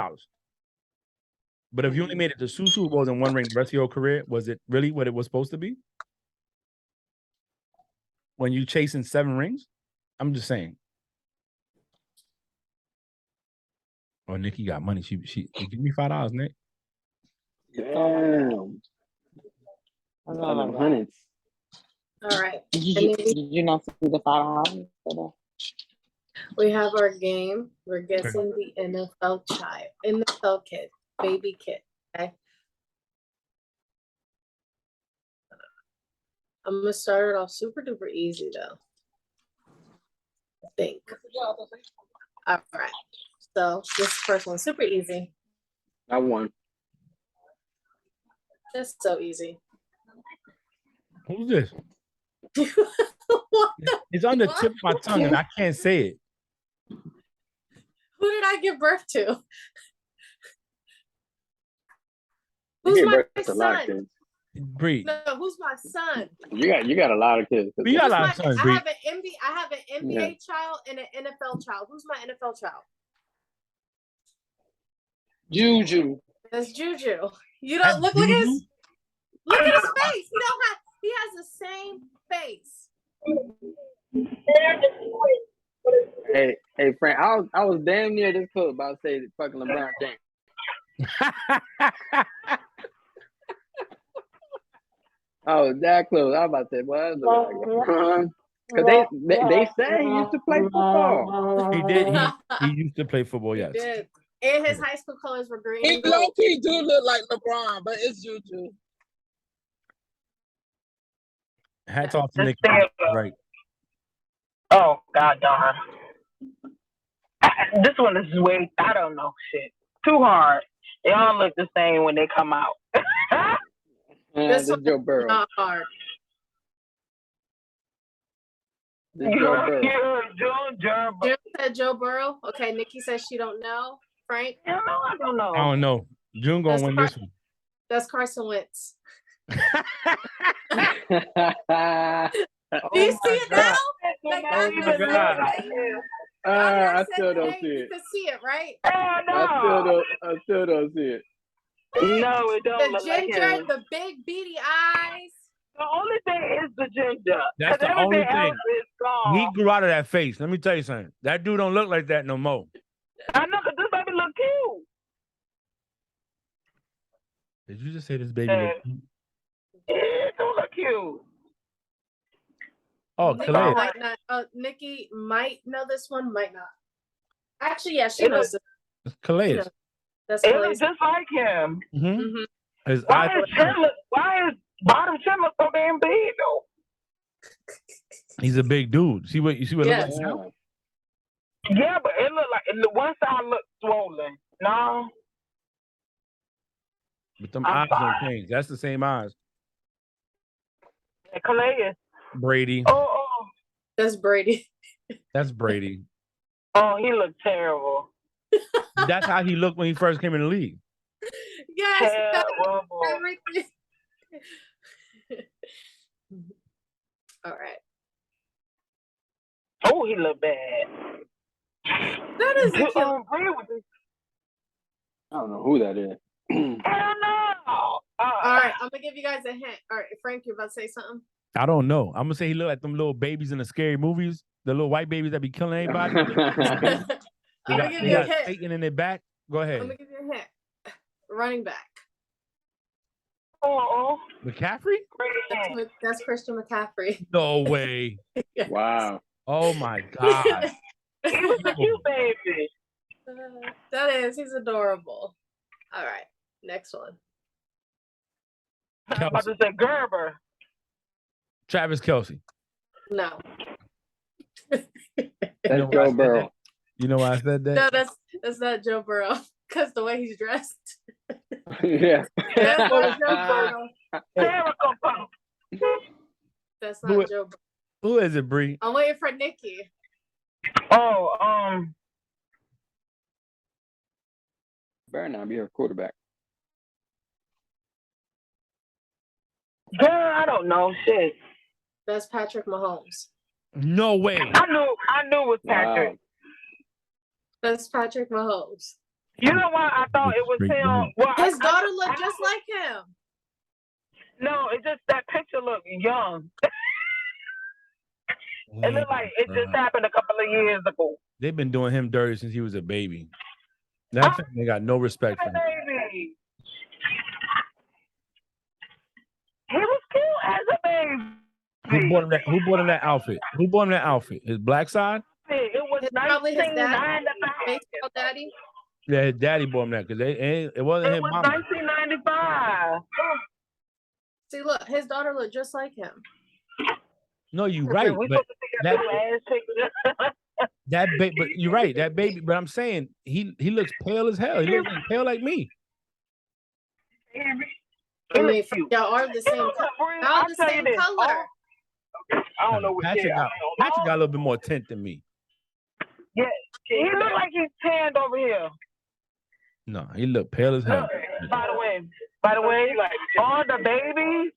But if you only made it to 2 Super Bowls and 1 ring the rest of your career, was it really what it was supposed to be? When you chasing 7 rings? I'm just saying. Oh, Nikki got money. She give me $5, Nick. Damn. Hundreds. All right. Did you not see the $5? We have our game. We're guessing the NFL kid, baby kid. Okay. I'm gonna start it off super duper easy though. I think. All right. So this first one's super easy. I won. That's so easy. Who's this? It's on the tip of my tongue and I can't say it. Who did I give birth to? You Who's gave my birth to a lot of son? kids. Bree. No, who's my son? You got a lot of kids. You got a lot of I sons, Bree. have an NBA child and an NFL child. Who's my NFL child? Juju. That's Juju. You don't look at his face. He has the same face. Hey, Frank. I was damn near this close about to say fucking LeBron James. I was that close. I was about to say, well, LeBron. Because they say he used to play football. He did. He used to play football, yes. He did. And his high school colors were green. He low-key do look like LeBron, but it's Juju. Hats off to Nikki. Right. Oh, God darn. This one is I don't know shit. Too hard. They all look the same when they come out. This is Joe Burrow. Not hard. This is Joe Burrow. Jim said Joe Burrow. Okay, Nikki says she don't know. Frank? I don't know. I don't know. June gonna win this one. That's Carson Wentz. Oh Do you see it now? Like, oh my God. I still don't see it. You can see it, right? I still don't see it. No, it don't The look ginger, like him. the big beady eyes. The only thing is the ginger. That's the only thing. He Gone. grew out of that face. Let me tell you something. That dude don't look like that no more. I know, because this baby look cute. Did you just say this baby look cute? Yeah, it don't look cute. Oh, Nikki Calais. might not. Nikki might know this one, might not. Actually, yeah, she knows this. It's Calais. That's It Calais. looks just like him. Mm-hmm. Mm-hmm. His Why eyes. is bottom chin look so damn big though? He's a big dude. See what Yes. look like now? Yeah, but it look like the one side look swollen. No. But them I'm eyes don't fine. change. That's the same eyes. Calais. Brady. Oh, That's Brady. That's Brady. he looked terrible. That's how he looked when he first came in the league. Yes. Terrible. Everything. All right. Oh, he looked bad. That is a cute. I don't know who that is. Hell no. All right, I'm gonna give you guys a hint. All right, Frank, you're about to say something. I don't know. I'm gonna say he looked like them little babies in the scary movies. The little white babies that be killing everybody. I'm gonna give you a hint. Satan in their back. Go I'm ahead. gonna give you a hint. Running back. Oh, McCaffrey? That's Christian McCaffrey. No way. Yes. Wow. Oh my God. he was a cute baby. That is, he's adorable. All right, next one. I'm about to say Gerber. Travis Kelce. No, That's Joe Burrow. You know why I said that? no, that's not Joe Burrow. Because the way he's dressed. Yeah. That's not Joe Burrow. That's not Joe Burrow. Who is it, Bree? I'm waiting for Nikki. Oh, Better not be her quarterback. girl, I don't know. Shit. That's Patrick Mahomes. No way. I knew it was Patrick. Wow. That's Patrick Mahomes. You know why I thought it was him? Well, His daughter looked just like him. No, it's just that picture looked young. It looked like it just happened a couple of years ago. They've been doing him dirty since he was a baby. That family got no respect for him. Baby. He was cute as a baby. Who bought him that outfit? Who bought him that outfit? His black side? It was Probably his daddy. 1995. Baseball daddy. Yeah, his daddy bought him that because it wasn't It his was mama. 1995. See, look, his daughter looked just like him. No, you're right. We But supposed to take a little ass picture. but you're right. That baby, but I'm saying he looks pale as hell. He looks pale like me. I mean, y'all are the same color. Y'all the same color. I don't know what Patrick got a little bit more tint than me. Yeah, he look like he's tanned over here. No, he look pale as hell. Look, by the way, all the baby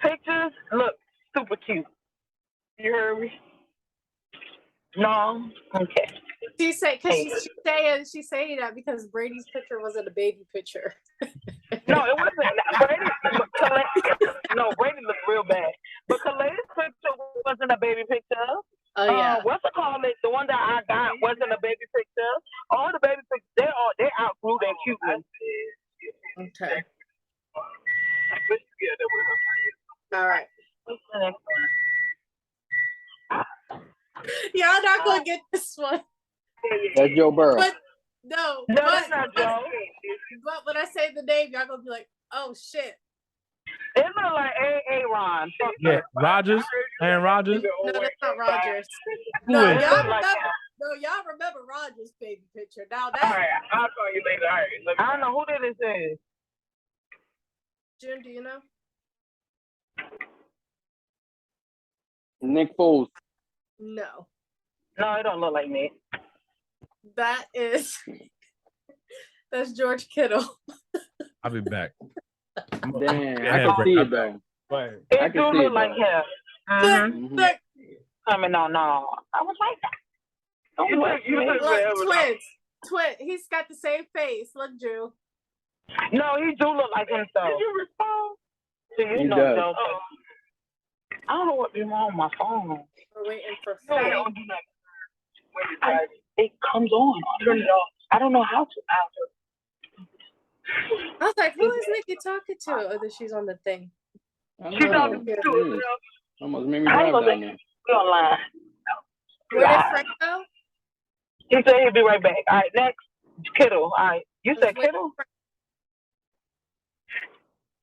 pictures look super cute. You heard me? No? Okay. She said, because she's saying that because Brady's picture wasn't a baby picture. No, it wasn't. Brady looked real bad. But Khalei's picture wasn't a baby picture. Oh yeah. What's it called? The one that I got wasn't a baby picture. All the baby pictures, they outgrew their cuteness. Okay. All right. What's the next one? Y'all not gonna get this one. That's Joe Burrow. But No, that's not Joe. But when I say the name, y'all gonna be like, "Oh shit!" It looked like Aaron. Yeah, Rodgers, Aaron Rodgers. No, that's not Rodgers. Who No, is y'all it? remember. No, y'all remember Rodgers' baby picture. Now All that's right, I'll call you later. All right, I don't know who did it say. Jim. Do you know? Nick Foles. No, No, it don't look like me. that's George Kittle. I'll be back. Damn, I can see it though. It do look like him. Look, I mean, no. I was like that. Don't look, look, twins. He's got the same face. Look, Drew. No, he do look like himself. Did you respond? So He does. Joe. I don't know what be wrong with my phone. We're waiting for No, Frank. don't do that. It comes on. I don't know how to answer. I was like, who is Nikki talking to? Oh, that she's on the thing. She's talking to almost made me drive down there. We online. Where did Frank go? He said he'll be right back. All right, next. Kittle. All right. You said Kittle?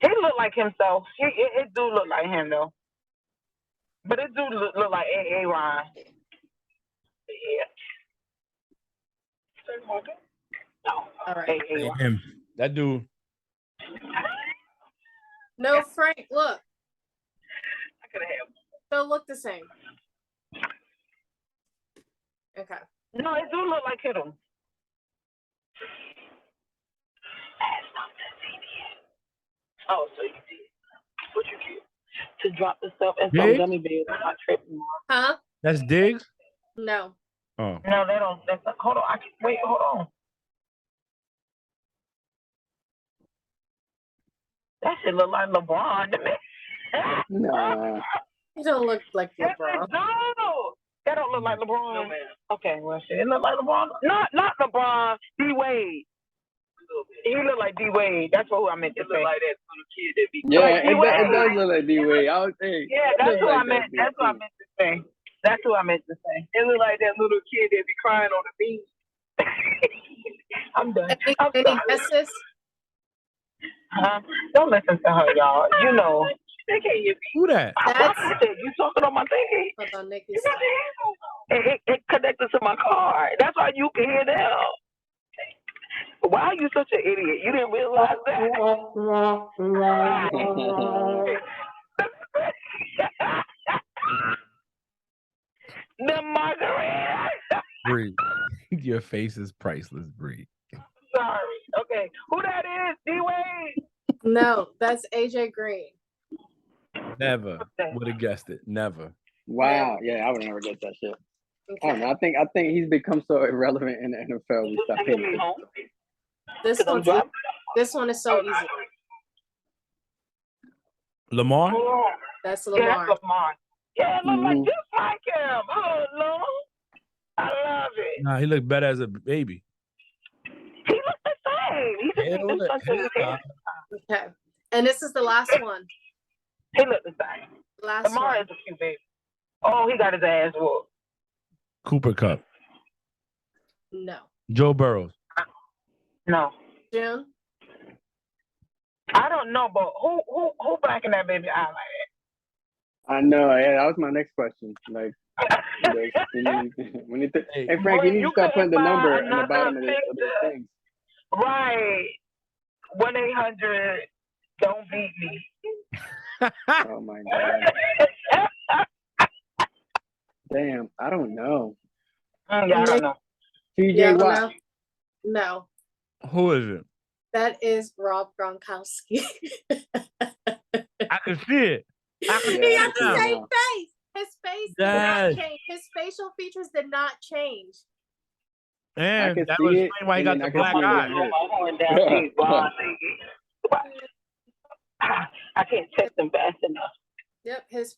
He look like himself. It do look like him, though. But it do look like Aaron. Yeah. No. All right. Him. That dude. No, Frank, look. I could have. They'll look the same. Okay. No, it do look like Kittle. Oh, so you did. What you did? To drop the stuff in some gummy bears. I'm not tripping. Huh? That's Diggs? No. Oh. No, they don't. Hold on. Wait, hold on. That shit look like LeBron to me. Nah. He don't look like LeBron. No, that don't look like LeBron. Okay, well, shit, it look like LeBron. Not LeBron. D Wade. He look like D Wade. That's what I meant to say. Like that little kid that be. Yeah, it does look like D-Wade. I was saying. Yeah, that's what I meant. That's what I meant to say. That's what I meant to say. It look like that little kid that be crying on the beach. I'm done. Any guesses? Huh? Don't listen to her, y'all. You know. They can't hear me. Who that? You talking on my thingy? Hold on, Nikki. It connected to my car. That's why you can hear them. Why are you such an idiot? You didn't realize that. The margarita. Bree, your face is priceless, Bree. Sorry. Okay. Who that is? D-Wade? No, that's AJ Green. Never would have guessed it. Never. Wow. Yeah, I would never get that shit. I don't know. I think he's become so irrelevant in the NFL. We stopped paying attention. This one is so easy. Lamar? That's Yeah, Lamar. that's Lamar. Yeah, it look like just like him. Oh, Lord. I love it. Nah, he looked better as a baby. He looked the same. He just Hell, did something with him. Okay. And this is the last one. He looked the same. Last Lamar one. is a cute baby. Oh, he got his ass whooped. Cooper Cup. No. Joe Burrows. No. June? I don't know, but who back in that baby eye like I know. Yeah, that was my next question. Like, hey Frank, you need to start putting the number on the bottom of these things. Right. 1-800 don't beat me. Oh my God. Damn, I don't know. Yeah, I don't know. TJ Watt. No. Who is it? That is Rob Gronkowski. I can see it. He has the same face. His face did not change. His facial features did not change. And that was why he got the black eye. I can't text him fast enough. Yep, his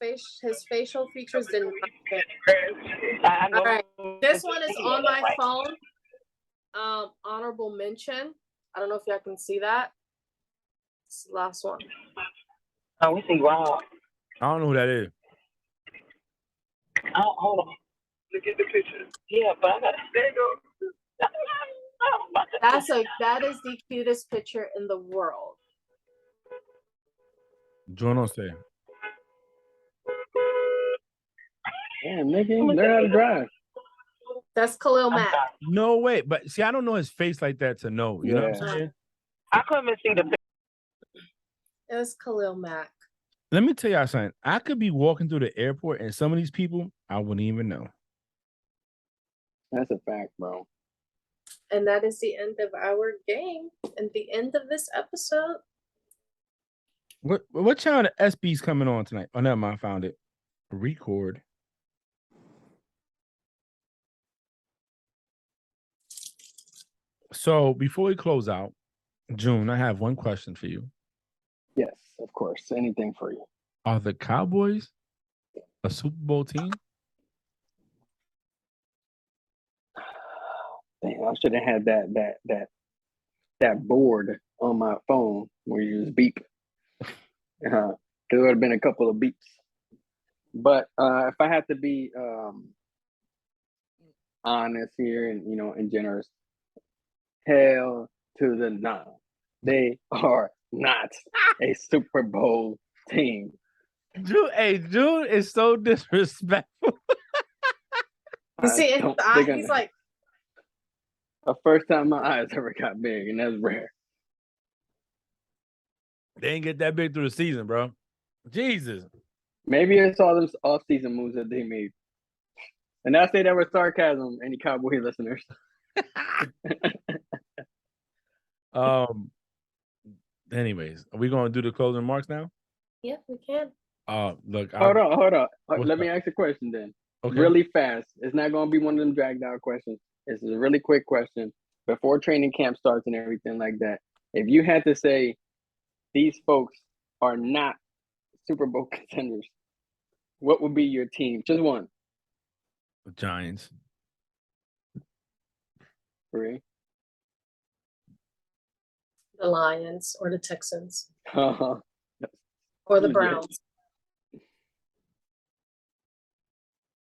facial features did not change. All right, this one is on my phone. Honorable mention. I don't know if y'all can see that. It's the last one. Oh, we see Rob. I don't know who that is. Oh, hold on. Look at the picture. Yeah, but I gotta there you go. That is the cutest picture in the world. Jono say. Damn, Nikki, learn how to drive. That's Khalil Mack. No way, but see, I don't know his face like that to know. You know what I'm saying? I couldn't even see the picture. It was Khalil Mack. Let me tell y'all something. I could be walking through the airport and some of these people, I wouldn't even know. That's a fact, bro. And that is the end of our game and the end of this episode. What channel the SB's coming on tonight? Oh, never mind. I found it. Record. So before we close out, June, I have one question for you. Yes, of course. Anything for you. Are the Cowboys a Super Bowl team? Damn, I should have had that board on my phone where you just beep. Because it would have been a couple of beeps. But if I had to be honest here and generous, hell to the no. They are not a Super Bowl team. June is so disrespectful. You see, in his eye, he's like, the first time my eyes ever got big, and that's rare. They ain't get that big through the season, bro. Jesus. Maybe it's all them off-season moves that they made. And I say that with sarcasm, any Cowboy listeners. Anyways, are we gonna do the closing remarks now? Yeah, we can. Look. Hold on. Let me ask a question then. Okay. Really fast. It's not gonna be one of them dragged out questions. This is a really quick question. Before training camp starts and everything like that, if you had to say these folks are not Super Bowl contenders, what would be your team? Just one. The Giants. Three. The Lions or the Texans Or or the Browns.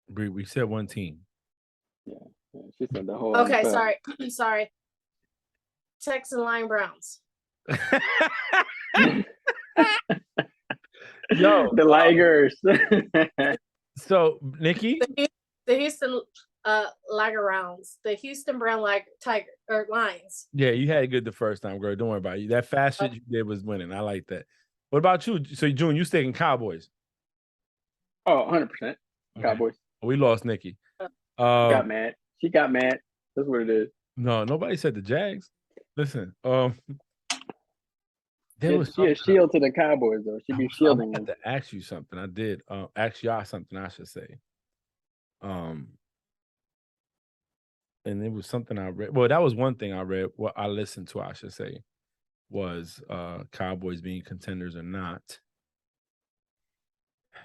We said one team. Yeah, she said the whole. Okay, NFL. sorry. Texan Lion Browns. Yo, the Ligers. So, Nikki? The Houston Lagerrounds, the Houston Brown Lions. Yeah, you had it good the first time, girl. Don't worry about it. That fast shit you did was winning. I like that. What about you? So, June, you sticking Cowboys? Oh, 100%. Cowboys. We lost Nikki. She got mad. She got mad. That's what it is. No, nobody said the Jags. Listen, She a shield to the Cowboys, though. She be shielding them. I had to ask you something. I did. Ask y'all something, I should say. And it was something I read. Well, that was one thing I read. What I listened to, I should say, was Cowboys being contenders or not.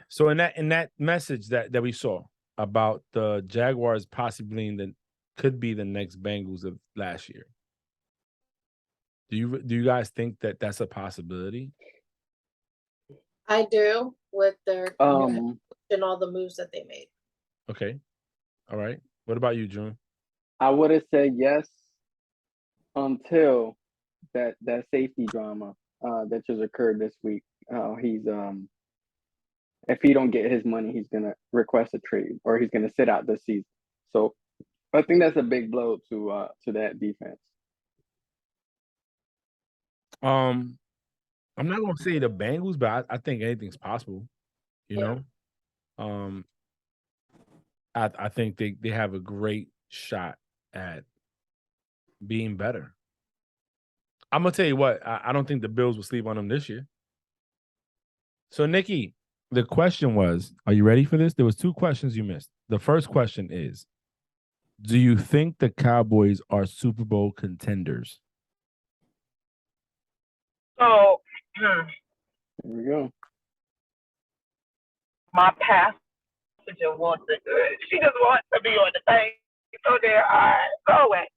So in that message that we saw about the Jaguars possibly could be the next Bengals of last year. Do you guys think that that's a possibility? I do, with their and all the moves that they made. Okay. All right. What about you, June? I would have said yes until that safety drama that just occurred this week. He's if he don't get his money, he's gonna request a trade or he's gonna sit out this season. So I think that's a big blow to that defense. I'm not gonna say the Bengals, but I think anything's possible. You know, I think they have a great shot at being better. I'm gonna tell you what, I don't think the Bills will sleep on them this year. So, Nikki, the question was, are you ready for this? There was 2 questions you missed. The first question is, do you think the Cowboys are Super Bowl contenders? So, Here we go. my pastor wants it. She just wants to be on the thing. So there, all right, go away.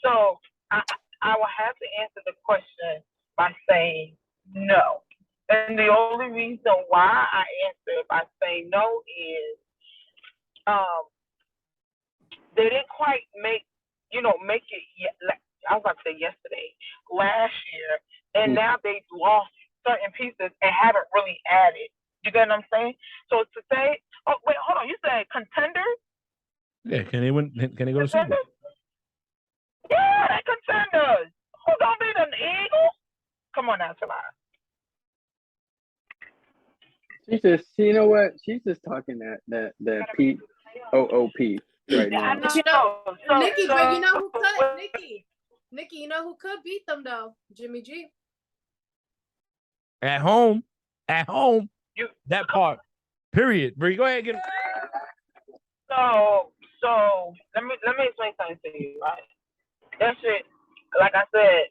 So I will have to answer the question by saying no. And the only reason why I answer by saying no is they didn't quite make it yet. Like I was about to say yesterday, last year, and now they've lost certain pieces and haven't really added. You get what I'm saying? So to say, oh wait, hold on, you said contenders? Yeah, can they win? Can they go to Super Bowl? Yeah, they contenders. Who don't beat the Eagles? Come on now, July. You know what? She's just talking that POOP right now. Nikki, but you know who could? Nikki, you know who could beat them though? Jimmy G. At home. That part. Period. Bree, go ahead and get him. So let me explain something to you, right? That shit, like I said,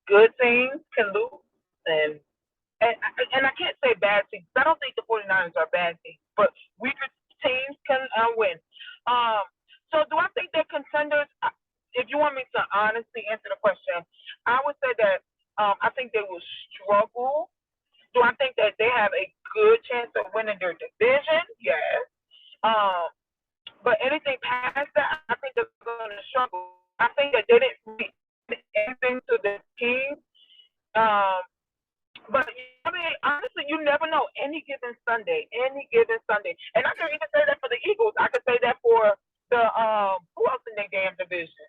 good teams can lose and I can't say bad teams. I don't think the 49ers are bad teams, but weaker teams can win. So do I think they're contenders? If you want me to honestly answer the question, I would say that I think they will struggle. Do I think that they have a good chance of winning their division? Yes. But anything past that, I think they're going to struggle. I think that they didn't really anything to the team. But I mean, honestly, you never know. Any given Sunday, and I can even say that for the Eagles. I could say that for the who else in their damn division?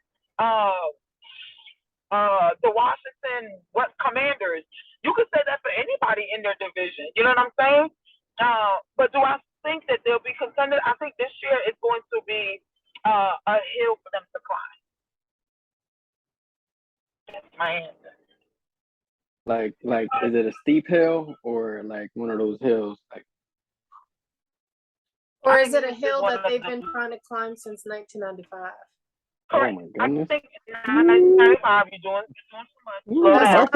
The Washington Commanders. You could say that for anybody in their division. You know what I'm saying? But do I think that they'll be contended? I think this year is going to be a hill for them to climb. That's my answer. Like, is it a steep hill or like one of those hills? Like, or is it a hill that they've been trying to climb since 1995? Oh my goodness! I think 1995. You're doing too much. Slow down.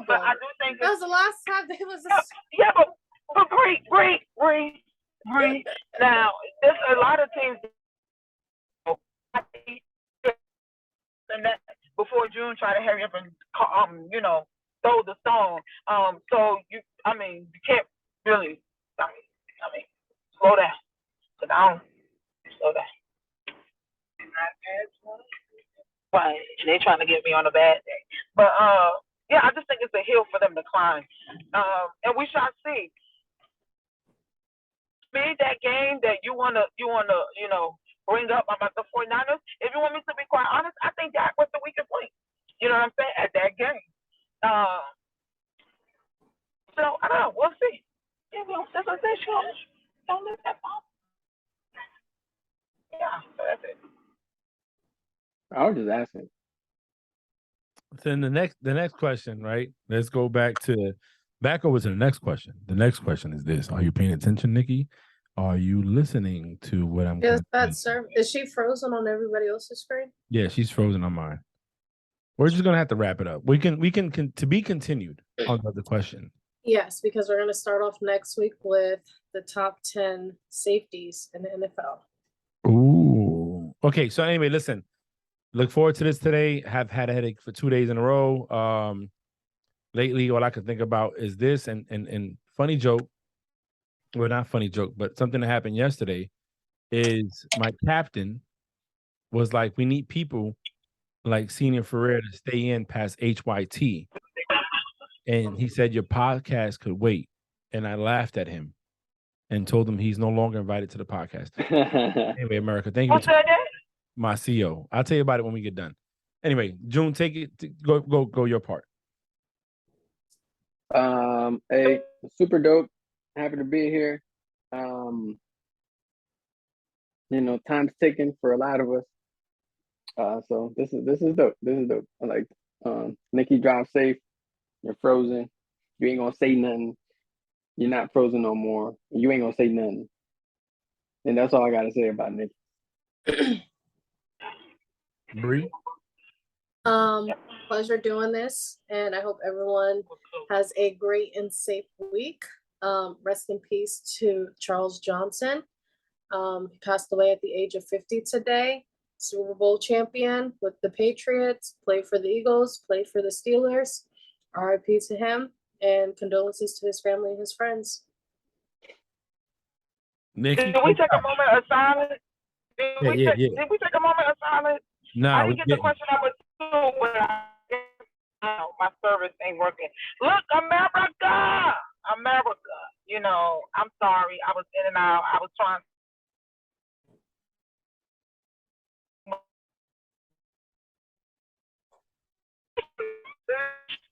But I do think that was the last time they was. Yeah, but Bree. Now, there's a lot of teams. And that before June try to hurry up and throw the stone. So you can't really. I mean, slow down. Sit down. Slow down. Right, and they're trying to get me on a bad day. But yeah, I just think it's a hill for them to climb. And we shall see. Maybe that game that you wanna bring up about the 49ers. If you want me to be quite honest, I think Dak was the weakest link. You know what I'm saying? At that game. So I don't know. We'll see. Yeah, well, that's what I said. Don't let that fall. Yeah, so that's it. I was just asking. Then the next question, right? Let's go back over to the next question. The next question is this: are you paying attention, Nikki? Are you listening to what I'm? Yes, that's sir. Is she frozen on everybody else's screen? Yeah, she's frozen on mine. We're just gonna have to wrap it up. We can to be continued on the question. Yes, because we're gonna start off next week with the top 10 safeties in the NFL. Ooh. Okay. So anyway, listen. Look forward to this today. Have had a headache for 2 days in a row. Lately, all I could think about is this and funny joke. Well, not funny joke, but something that happened yesterday is my captain was like, we need people like Senior Ferrer to stay in past HYT. And he said, your podcast could wait. And I laughed at him and told him he's no longer invited to the podcast. Anyway, America, thank you. My CEO. I'll tell you about it when we get done. Anyway, June, take it. Go your part. Hey, super dope. Happy to be here. Time's ticking for a lot of us. So this is dope. This is dope. I like Nikki, drive safe. You're frozen. You ain't gonna say nothing. You're not frozen no more. You ain't gonna say nothing. And that's all I gotta say about Nikki. Bree? Pleasure doing this, and I hope everyone has a great and safe week. Rest in peace to Charles Johnson. He passed away at the age of 50 today. Super Bowl champion with the Patriots, played for the Eagles, played for the Steelers. RIP to him, and condolences to his family and his friends. Nikki, did we take a moment of silence? Did we take a moment of silence? No, I didn't get the question number 2, but my service ain't working. Look, America! I'm sorry. I was in and out. I was trying.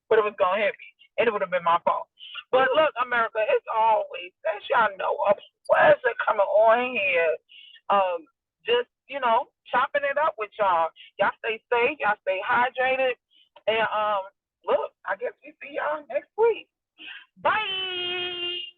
But it was going to hit me, and it would have been my fault. But look, America, it's always, as y'all know, a pleasure coming on here. Just, chopping it up with y'all. Y'all stay safe. Y'all stay hydrated. And look, I guess we see y'all next week. Bye.